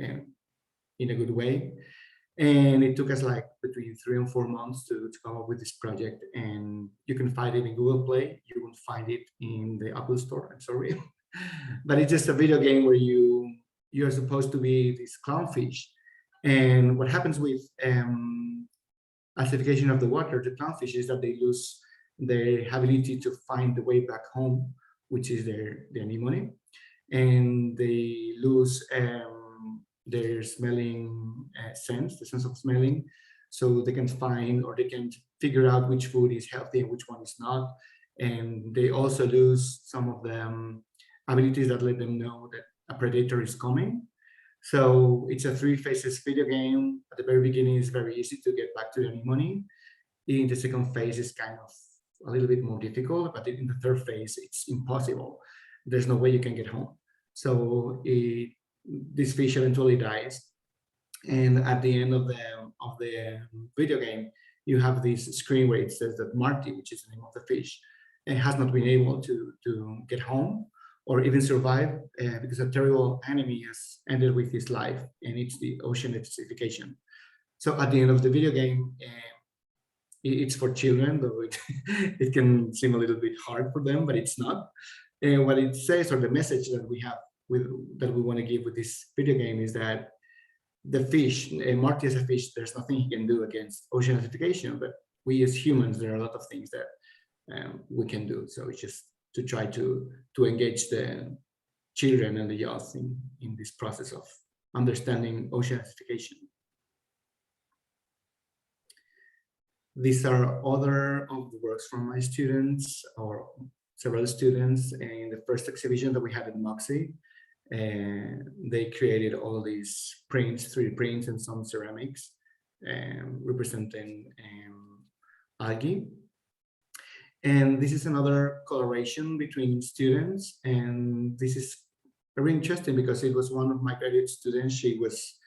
in a good way. And it took us like between 3 and 4 months to come up with this project. And you can find it in Google Play. You won't find it in the Apple Store, I'm sorry. But it's just a video game where you're supposed to be this clownfish. And what happens with acidification of the water, the clownfish, is that they lose their ability to find the way back home, which is their anemone. And they lose their smelling sense, the sense of smelling, so they can find, or they can figure out which food is healthy and which one is not. And they also lose some of the abilities that let them know that a predator is coming. So it's a 3 phases video game. At the very beginning, it's very easy to get back to the anemone. In the second phase, it's kind of a little bit more difficult, but in the third phase, it's impossible. There's no way you can get home. So this fish eventually dies, and at the end of the video game, you have this screen where it says that Marty, which is the name of the fish, and has not been able to get home or even survive because a terrible enemy has ended with his life, and it's the ocean acidification. So at the end of the video game, it's for children, though it can seem a little bit hard for them, but it's not. And what it says, or the message that we have that we want to give with this video game, is that the fish, Marty as a fish, there's nothing he can do against ocean acidification, but we as humans, there are a lot of things that we can do. So it's just to try to engage the children and the youth in this process of understanding ocean acidification. These are other of the works from my students, or several students, in the first exhibition that we had in Moxie. They created all these prints, 3D prints, and some ceramics representing algae. And this is another collaboration between students, and this is very interesting because it was one of my graduate students. She was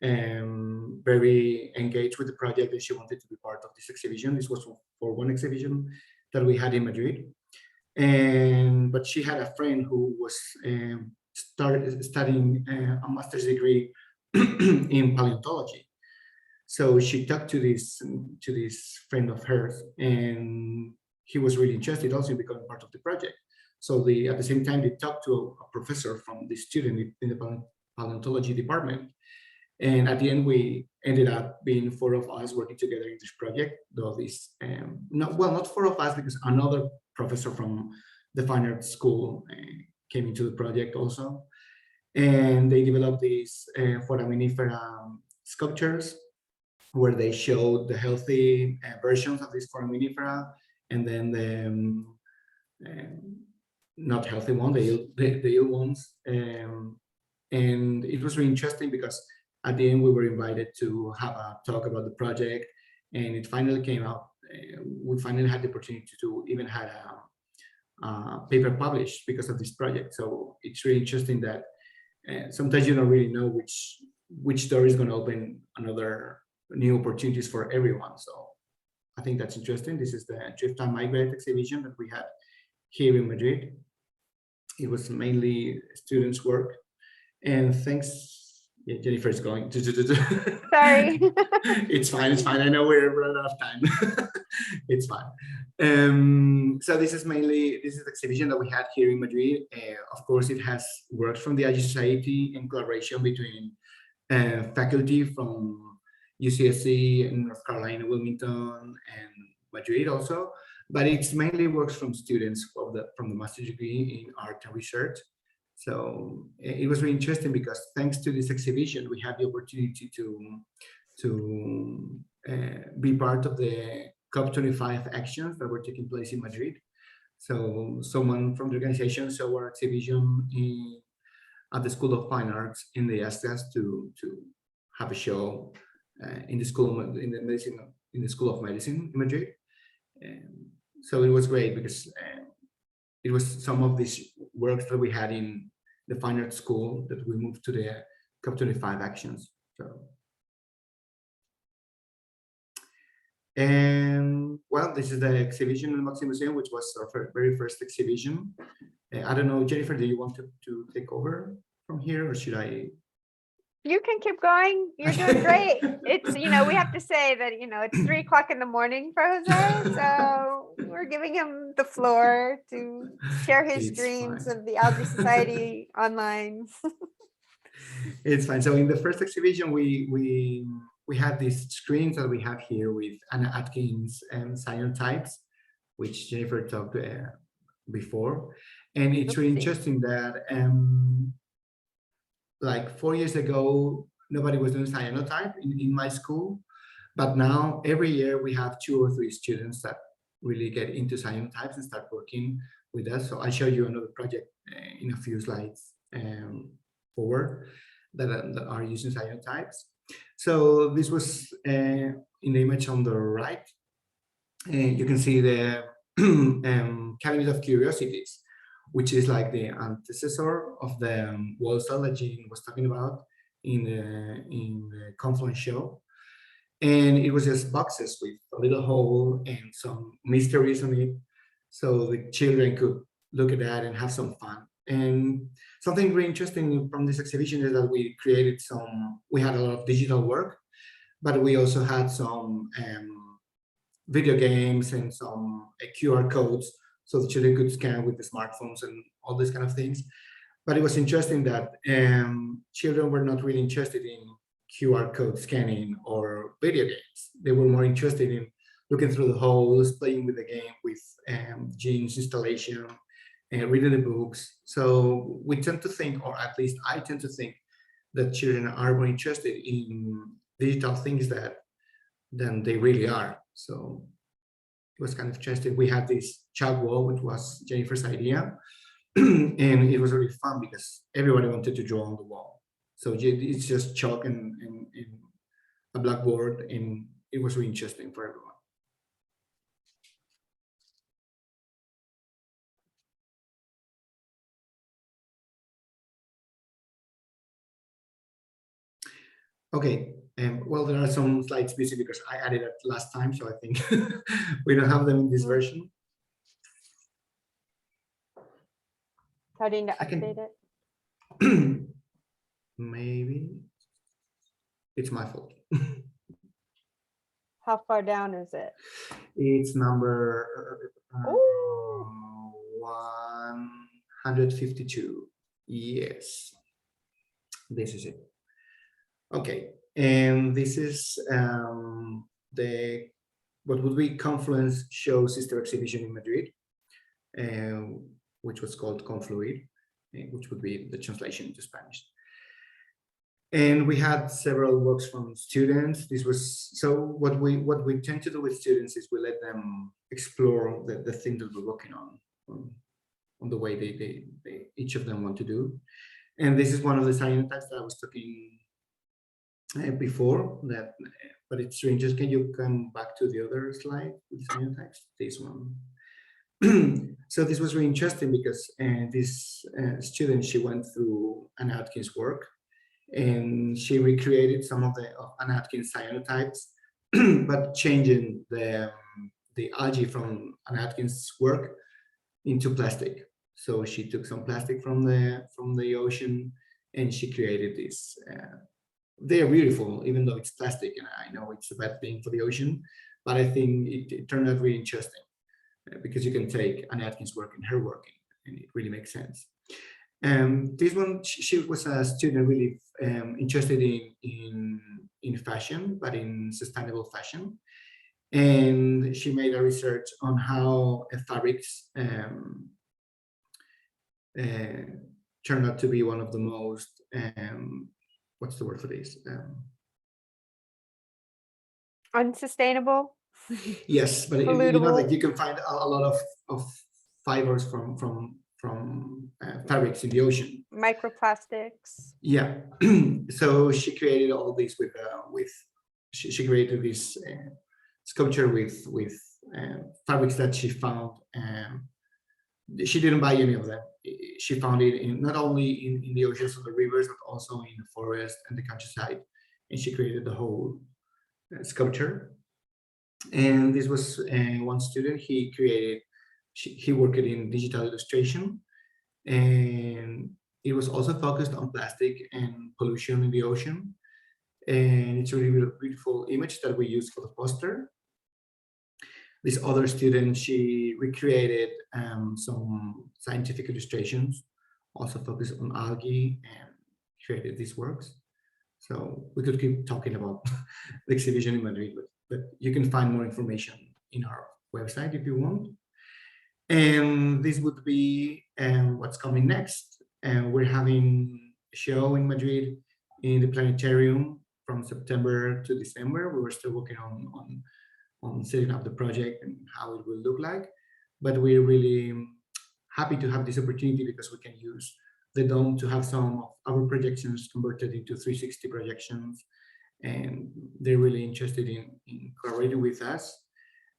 very engaged with the project, and she wanted to be part of this exhibition. This was for one exhibition that we had in Madrid. But she had a friend who was studying a master's degree in paleontology. So she talked to this friend of hers, and he was really interested also in becoming part of the project. So at the same time, they talked to a professor from the student in the paleontology department. And at the end, we ended up being 4 of us working together in this project. Though this, not 4 of us, because another professor from the Fine Arts School came into the project also. And they developed these foraminifera sculptures, where they showed the healthy versions of these foraminifera, and then the not healthy ones, the ill ones. And it was really interesting because at the end we were invited to have a talk about the project, and it finally came out. We finally had the opportunity to even have a paper published because of this project. So it's really interesting that sometimes you don't really know which door is going to open another new opportunities for everyone. So I think that's interesting. This is the Drift and Migrate exhibition that we had here in Madrid. It was mainly students' work. And thanks, yeah, Jennifer is going. Sorry. It's fine. I know we're running out of time. It's fine. So this is the exhibition that we had here in Madrid. Of course, it has works from the Algae Society in collaboration between faculty from UCSC in North Carolina, Wilmington, and Madrid also, but it's mainly works from students from the master's degree in art and research. So it was really interesting because thanks to this exhibition, we had the opportunity to be part of the COP25 actions that were taking place in Madrid. So someone from the organization saw our exhibition at the School of Fine Arts in the Aztecas to have a show in the School of Medicine in Madrid. So it was great because it was some of these works that we had in the Fine Arts School that we moved to the COP25 actions. So, and well, this is the exhibition in the Maxi Museum, which was our very first exhibition. I don't know, Jennifer, do you want to take over from here, or should I? You can keep going. You're doing great. It's, we have to say that, it's 3 o'clock in the morning for Jose. So we're giving him the floor to share his It's dreams fine. of the Algae Society online. It's fine. So in the first exhibition, we had these screens that we have here with Anna Atkins and cyanotypes, which Jennifer talked before. And it's really interesting that like 4 years ago, nobody was doing cyanotype in my school, but now every year we have 2 or 3 students that really get into cyanotypes and start working with us. So I'll show you another project in a few slides forward that are using cyanotypes. So this was in the image on the right. You can see the Cabinet of Curiosities, which is like the antecessor of the wall cell that Jean was talking about in the Confluence show. And it was just boxes with a little hole and some mysteries on it. So the children could look at that and have some fun. And something really interesting from this exhibition is that we had a lot of digital work, but we also had some video games and some QR codes, so the children could scan with the smartphones and all these kind of things. But it was interesting that children were not really interested in QR code scanning or video games. They were more interested in looking through the holes, playing with the game, with Jean's installation, and reading the books. So we tend to think, or at least I tend to think, that children are more interested in digital things than they really are. So it was kind of interesting. We had this chalk wall, which was Jennifer's idea. And it was really fun because everybody wanted to draw on the wall. So it's just chalk and a blackboard, and it was really interesting for everyone. Okay, well, there are some slides busy because I added it last time, so I think we don't have them in this version. Starting to update it. Maybe it's my fault. How far down is it? It's number 152. Yes, this is it. Okay, and this is what would be Confluence Show Sister Exhibition in Madrid, which was called Confluir, which would be the translation into Spanish. And we had several works from students. This was, so what we tend to do with students is we let them explore the thing that we're working on the way they each of them want to do. And this is one of the cyanotypes that I was talking before, but it's strange. Just can you come back to the other slide with cyanotypes? This one. So this was really interesting because this student, she went through Anna Atkins' work, and she recreated some of Anna Atkins cyanotypes, but changing the algae from Anna Atkins' work into plastic. So she took some plastic from the ocean, and she created this. They're beautiful, even though it's plastic, and I know it's a bad thing for the ocean, but I think it turned out really interesting because you can take Anna Atkins' work and her work, and it really makes sense. This one, she was a student really interested in fashion, but in sustainable fashion. And she made a research on how fabrics turned out to be one of the most, what's the word for this? Unsustainable? Yes, but you know that you can find a lot of fibers from fabrics in the ocean. Microplastics. Yeah, so she created all this with she created this sculpture with fabrics that she found. She didn't buy any of them. She found it in not only in the oceans or the rivers, but also in the forest and the countryside. And she created the whole sculpture. And this was one student. He created. He worked in digital illustration, and it was also focused on plastic and pollution in the ocean. And it's a really beautiful image that we use for the poster. This other student, she recreated some scientific illustrations, also focused on algae, and created these works. So we could keep talking about the exhibition in Madrid, but you can find more information in our website if you want. And this would be what's coming next. And we're having a show in Madrid in the planetarium from September to December. We were still working on setting up the project and how it will look like. But we're really happy to have this opportunity because we can use the dome to have some of our projections converted into 360 projections. And they're really interested in collaborating with us.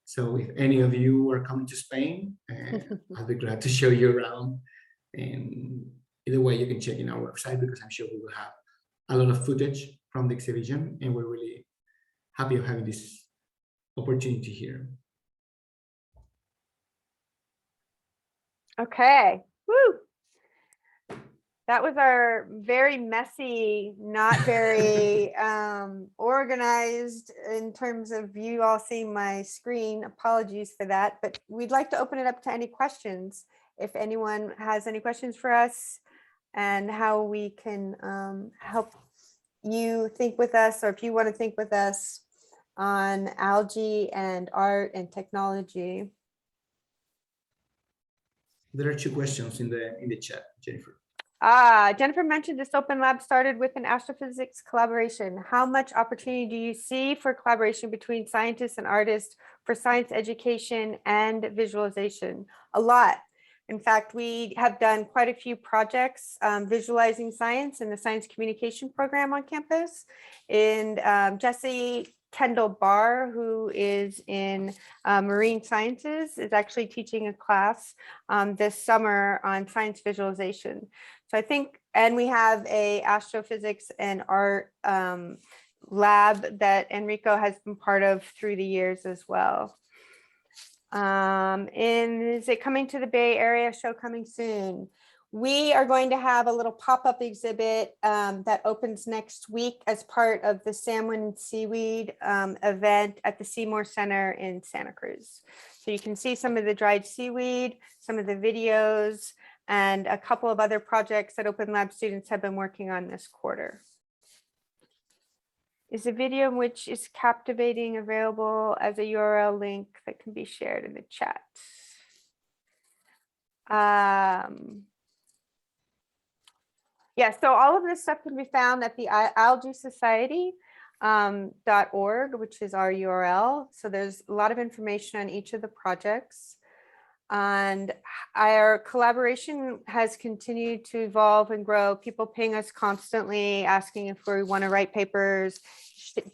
So if any of you are coming to Spain, I'll be glad to show you around. And either way, you can check in our website because I'm sure we will have a lot of footage from the exhibition. And we're really happy of having this opportunity here. Okay. Woo. That was our very messy, not very organized in terms of you all seeing my screen. Apologies for that, but we'd like to open it up to any questions. If anyone has any questions for us and how we can help you think with us, or if you want to think with us on algae and art and technology. There are 2 questions in the chat, Jennifer. Jennifer mentioned this open lab started with an astrophysics collaboration. How much opportunity do you see for collaboration between scientists and artists for science education and visualization? A lot. In fact, we have done quite a few projects visualizing science in the science communication program on campus. And Jesse Kendall Barr, who is in marine sciences, is actually teaching a class this summer on science visualization. So I think, and we have a astrophysics and art lab that Enrico has been part of through the years as well. And is it coming to the Bay Area? Show coming soon. We are going to have a little pop-up exhibit that opens next week as part of the Salmon and Seaweed event at the Seymour Center in Santa Cruz. So you can see some of the dried seaweed, some of the videos, and a couple of other projects that Open Lab students have been working on this quarter. Is a video which is captivating available as a URL link that can be shared in the chat? Yeah, so all of this stuff can be found at the Algae Society .org, which is our URL. So there's a lot of information on each of the projects. And our collaboration has continued to evolve and grow. People ping us constantly asking if we want to write papers,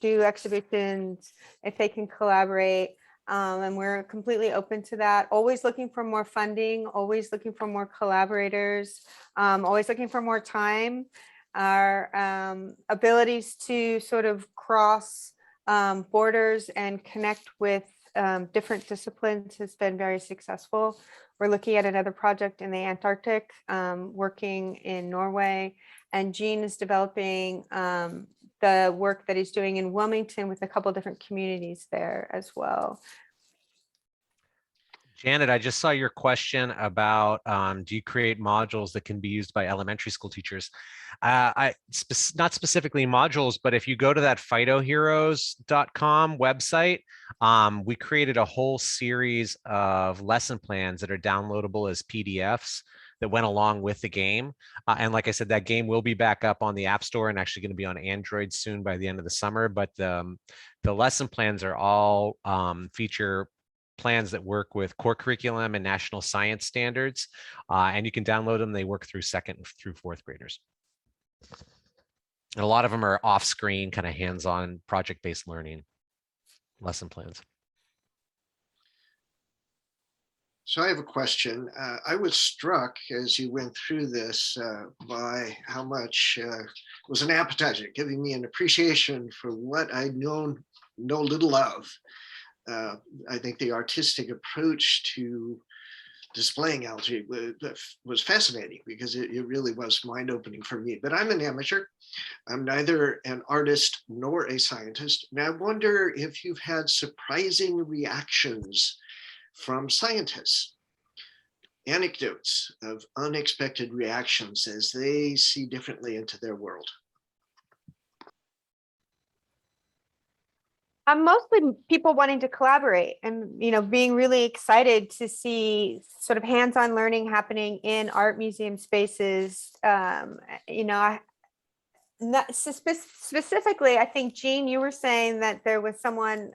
do exhibitions, if they can collaborate. And we're completely open to that. Always looking for more funding, always looking for more collaborators, always looking for more time. Our abilities to sort of cross borders and connect with different disciplines has been very successful. We're looking at another project in the Antarctic, working in Norway, and Gene is developing the work that he's doing in Wilmington with a couple different communities there as well. Janet, I just saw your question about do you create modules that can be used by elementary school teachers? Not specifically modules, but if you go to that phytoheroes.com website, we created a whole series of lesson plans that are downloadable as PDFs that went along with the game. And like I said, that game will be back up on the App Store and actually going to be on Android soon by the end of the summer. But the lesson plans are all feature plans that work with core curriculum and national science standards, and you can download them. They work through 2nd through 4th graders. And a lot of them are off-screen, kind of hands-on project-based learning lesson plans. So I have a question. I was struck as you went through this by how much it was an appetizer, giving me an appreciation for what I know little of. I think the artistic approach to displaying algae was fascinating because it really was mind-opening for me. But I'm an amateur. I'm neither an artist nor a scientist. And I wonder if you've had surprising reactions from scientists, anecdotes of unexpected reactions as they see differently into their world. Mostly people wanting to collaborate and, being really excited to see sort of hands-on learning happening in art museum spaces. Specifically, I think, Jean, you were saying that there was someone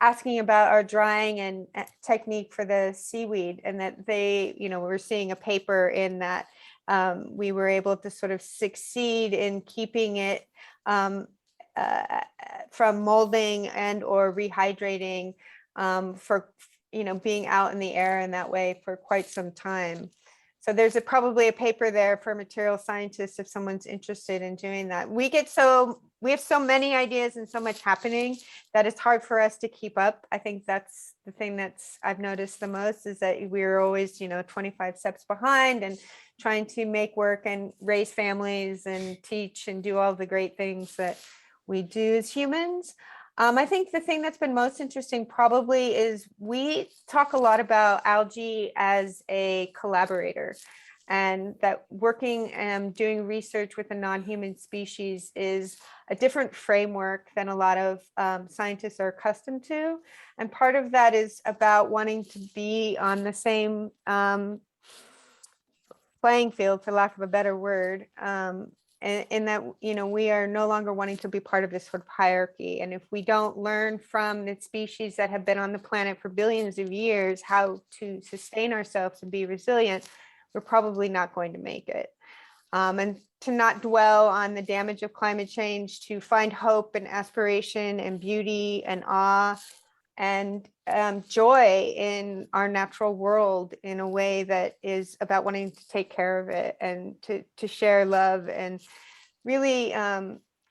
asking about our drying and technique for the seaweed, and that they, were seeing a paper in that we were able to sort of succeed in keeping it from molding and or rehydrating for, being out in the air in that way for quite some time. So there's probably a paper there for material scientists if someone's interested in doing that. We have so many ideas and so much happening that it's hard for us to keep up. I think that's the thing I've noticed the most, is that we're always, 25 steps behind and trying to make work and raise families and teach and do all the great things that we do as humans. I think the thing that's been most interesting probably is we talk a lot about algae as a collaborator, and that working and doing research with a non-human species is a different framework than a lot of scientists are accustomed to. And part of that is about wanting to be on the same playing field, for lack of a better word, in that, we are no longer wanting to be part of this sort of hierarchy. And if we don't learn from the species that have been on the planet for billions of years how to sustain ourselves and be resilient, we're probably not going to make it. And to not dwell on the damage of climate change, to find hope and aspiration and beauty and awe and joy in our natural world in a way that is about wanting to take care of it and to share love, and really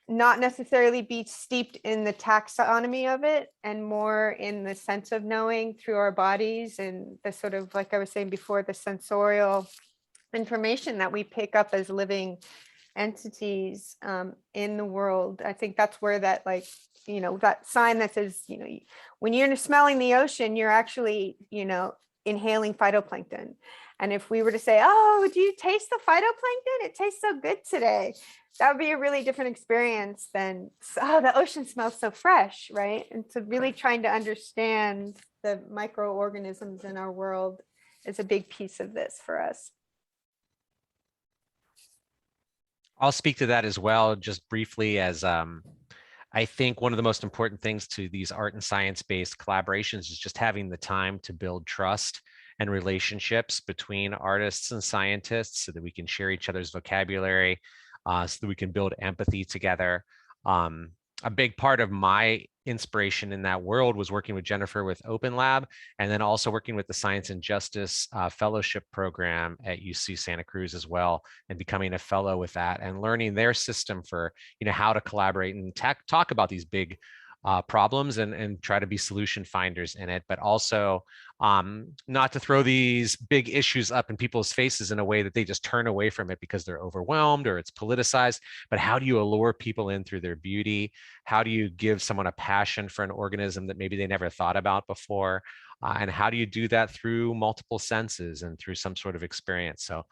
not necessarily be steeped in the taxonomy of it, and more in the sense of knowing through our bodies and the sort of, like I was saying before, the sensorial information that we pick up as living entities in the world. I think that's where that, that sign that says, when you're smelling the ocean, you're actually, inhaling phytoplankton. And if we were to say, oh, do you taste the phytoplankton? It tastes so good today. That would be a really different experience than, oh, the ocean smells so fresh, right? And so really trying to understand the microorganisms in our world is a big piece of this for us. I'll speak to that as well, just briefly, as I think one of the most important things to these art and science-based collaborations is just having the time to build trust and relationships between artists and scientists, so that we can share each other's vocabulary, so that we can build empathy together. A big part of my inspiration in that world was working with Jennifer with Open Lab, and then also working with the Science and Justice Fellowship Program at UC Santa Cruz as well, and becoming a fellow with that and learning their system for, how to collaborate and talk about these big problems and try to be solution finders in it, but also not to throw these big issues up in people's faces in a way that they just turn away from it because they're overwhelmed or it's politicized. But how do you allure people in through their beauty? How do you give someone a passion for an organism that maybe they never thought about before? And how do you do that through multiple senses and through some sort of experience? So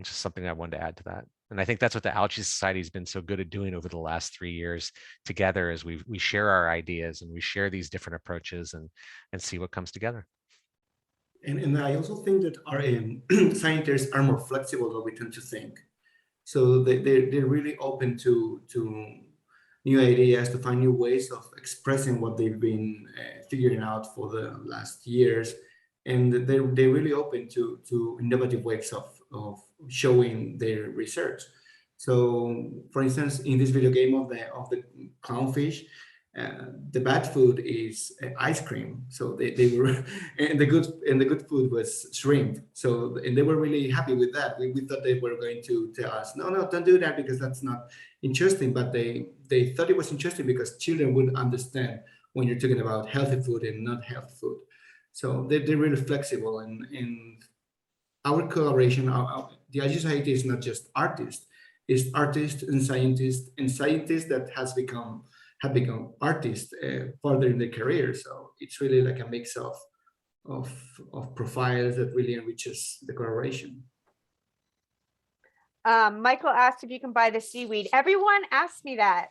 it's just something I wanted to add to that. And I think that's what the Algae Society has been so good at doing over the last 3 years together, is we share our ideas and we share these different approaches and see what comes together. And I also think that our scientists are more flexible than we tend to think. So they're really open to new ideas, to find new ways of expressing what they've been figuring out for the last years. And they're really open to innovative ways of showing their research. So, for instance, in this video game of the clownfish, the bad food is ice cream. So they were, and the good food was shrimp. So, and they were really happy with that. We thought they were going to tell us, no, don't do that because that's not interesting. But they thought it was interesting because children would understand when you're talking about healthy food and not healthy food. So they're really flexible, and our collaboration, the Algae Society is not just artists, it's artists and scientists that have become artists further in their career. So it's really like a mix of profiles that really enriches the collaboration. Michael asked if you can buy the seaweed. Everyone asks me that.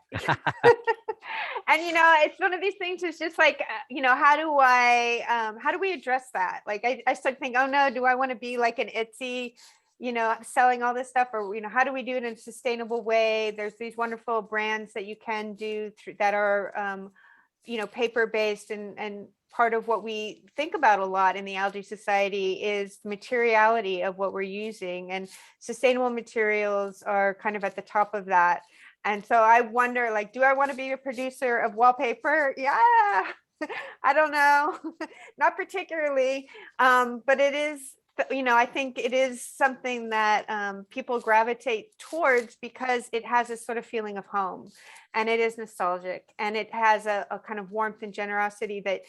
And, you know, it's one of these things, it's just like, you know, how do we address that? Like, I start thinking, oh no, do I want to be like an Etsy, you know, selling all this stuff, or, you know, how do we do it in a sustainable way? There's these wonderful brands that you can do that are, you know, paper-based, and part of what we think about a lot in the Algae Society is materiality of what we're using, and sustainable materials are kind of at the top of that. And so I wonder, like, do I want to be a producer of wallpaper? Yeah, I don't know, not particularly, but it is, you know, I think it is something that people gravitate towards because it has a sort of feeling of home, and it is nostalgic, and it has a kind of warmth and generosity that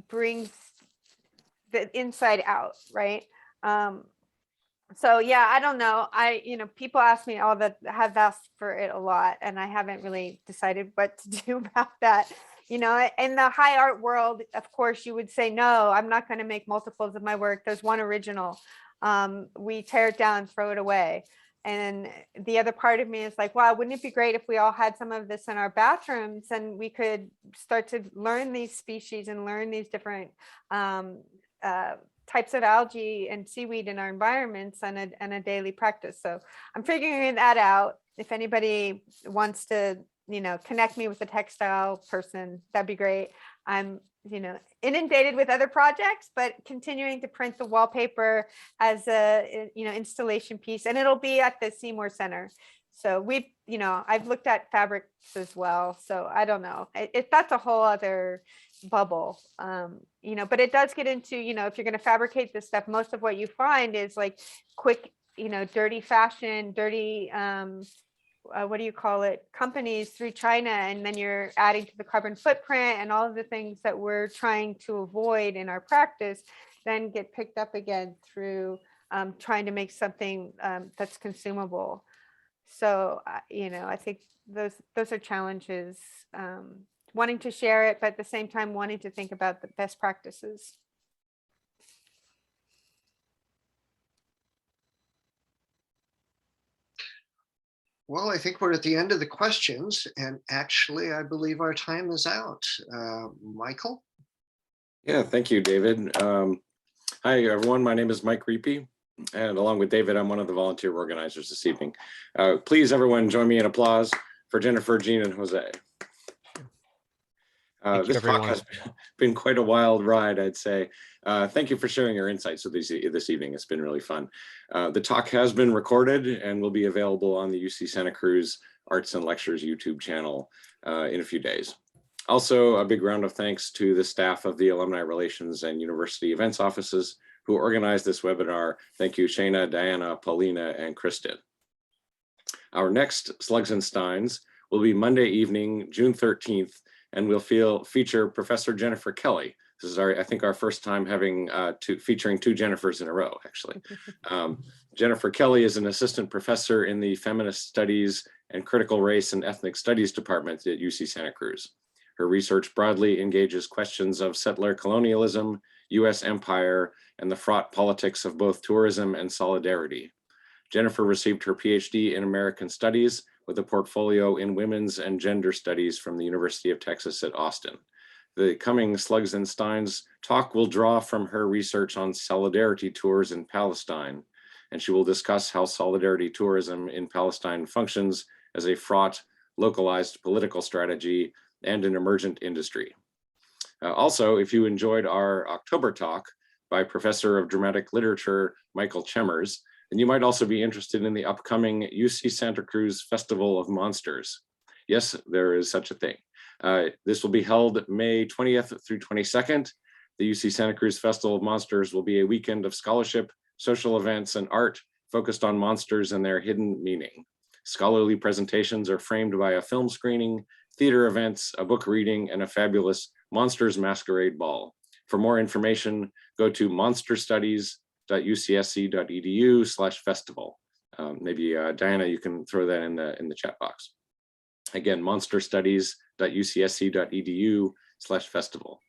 brings the inside out, right? So yeah, I don't know. You know, people ask me all that, have asked for it a lot, and I haven't really decided what to do about that. You know, in the high art world, of course, you would say, no, I'm not going to make multiples of my work. There's one original. We tear it down, throw it away. And the other part of me is like, wow, wouldn't it be great if we all had some of this in our bathrooms, and we could start to learn these species and learn these different types of algae and seaweed in our environments on a daily practice. So I'm figuring that out. If anybody wants to, you know, connect me with a textile person, that'd be great. I'm, you know, inundated with other projects, but continuing to print the wallpaper as a, you know, installation piece, and it'll be at the Seymour Center. So we've, you know, I've looked at fabrics as well. So I don't know, that's a whole other bubble, you know, but it does get into, you know, if you're going to fabricate this stuff, most of what you find is like quick, you know, dirty fashion, dirty, what do you call it, companies through China, and then you're adding to the carbon footprint, and all of the things that we're trying to avoid in our practice then get picked up again through trying to make something that's consumable. So, you know, I think those are challenges, wanting to share it, but at the same time wanting to think about the best practices. Well, I think we're at the end of the questions, and actually, I believe our time is out. Michael? Yeah, thank you, David. Hi, everyone. My name is Mike Reapy, and along with David, I'm one of the volunteer organizers this evening. Please, everyone, join me in applause for Jennifer, Jean, and Jose. This talk has been quite a wild ride, I'd say. Thank you for sharing your insights with this evening. It's been really fun. The talk has been recorded and will be available on the UC Santa Cruz Arts and Lectures YouTube channel in a few days. Also, a big round of thanks to the staff of the Alumni Relations and University Events offices who organized this webinar. Thank you, Shana, Diana, Paulina, and Kristen. Our next Slugs and Steins will be Monday evening, June 13th, and we'll feature Professor Jennifer Kelly. This is I think our first time having featuring two Jennifers in a row, actually. Jennifer Kelly is an assistant professor in the Feminist Studies and Critical Race and Ethnic Studies Department at UC Santa Cruz. Her research broadly engages questions of settler colonialism, US empire, and the fraught politics of both tourism and solidarity. Jennifer received her PhD in American Studies with a portfolio in women's and gender studies from the University of Texas at Austin. The coming Slugs and Steins talk will draw from her research on solidarity tours in Palestine, and she will discuss how solidarity tourism in Palestine functions as a fraught, localized political strategy, and an emergent industry. Also, if you enjoyed our October talk by Professor of Dramatic Literature, Michael Chemers, then you might also be interested in the upcoming UC Santa Cruz Festival of Monsters. Yes, there is such a thing. This will be held May 20th through 22nd. The UC Santa Cruz Festival of Monsters will be a weekend of scholarship, social events, and art focused on monsters and their hidden meaning. Scholarly presentations are framed by a film screening, theater events, a book reading, and a fabulous Monsters Masquerade Ball. For more information, go to monsterstudies.ucsc.edu/festival. Maybe Diana, you can throw that in the chat box. Again, monsterstudies.ucsc.edu/festival.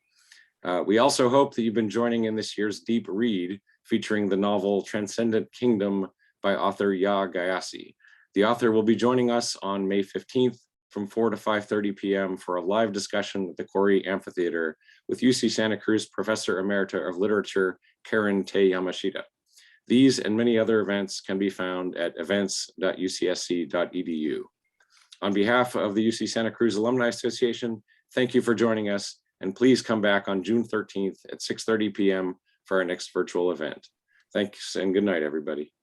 We also hope that you've been joining in this year's deep read featuring the novel Transcendent Kingdom by author Ya Gyasi. The author will be joining us on May 15th from 4 to 5:30 p.m. for a live discussion at the Corey Amphitheater with UC Santa Cruz Professor Emerita of Literature, Karen Te Yamashita. These and many other events can be found at events.ucsc.edu. On behalf of the UC Santa Cruz Alumni Association, thank you for joining us, and please come back on June 13th at 6:30 p.m. for our next virtual event. Thanks and good night, everybody.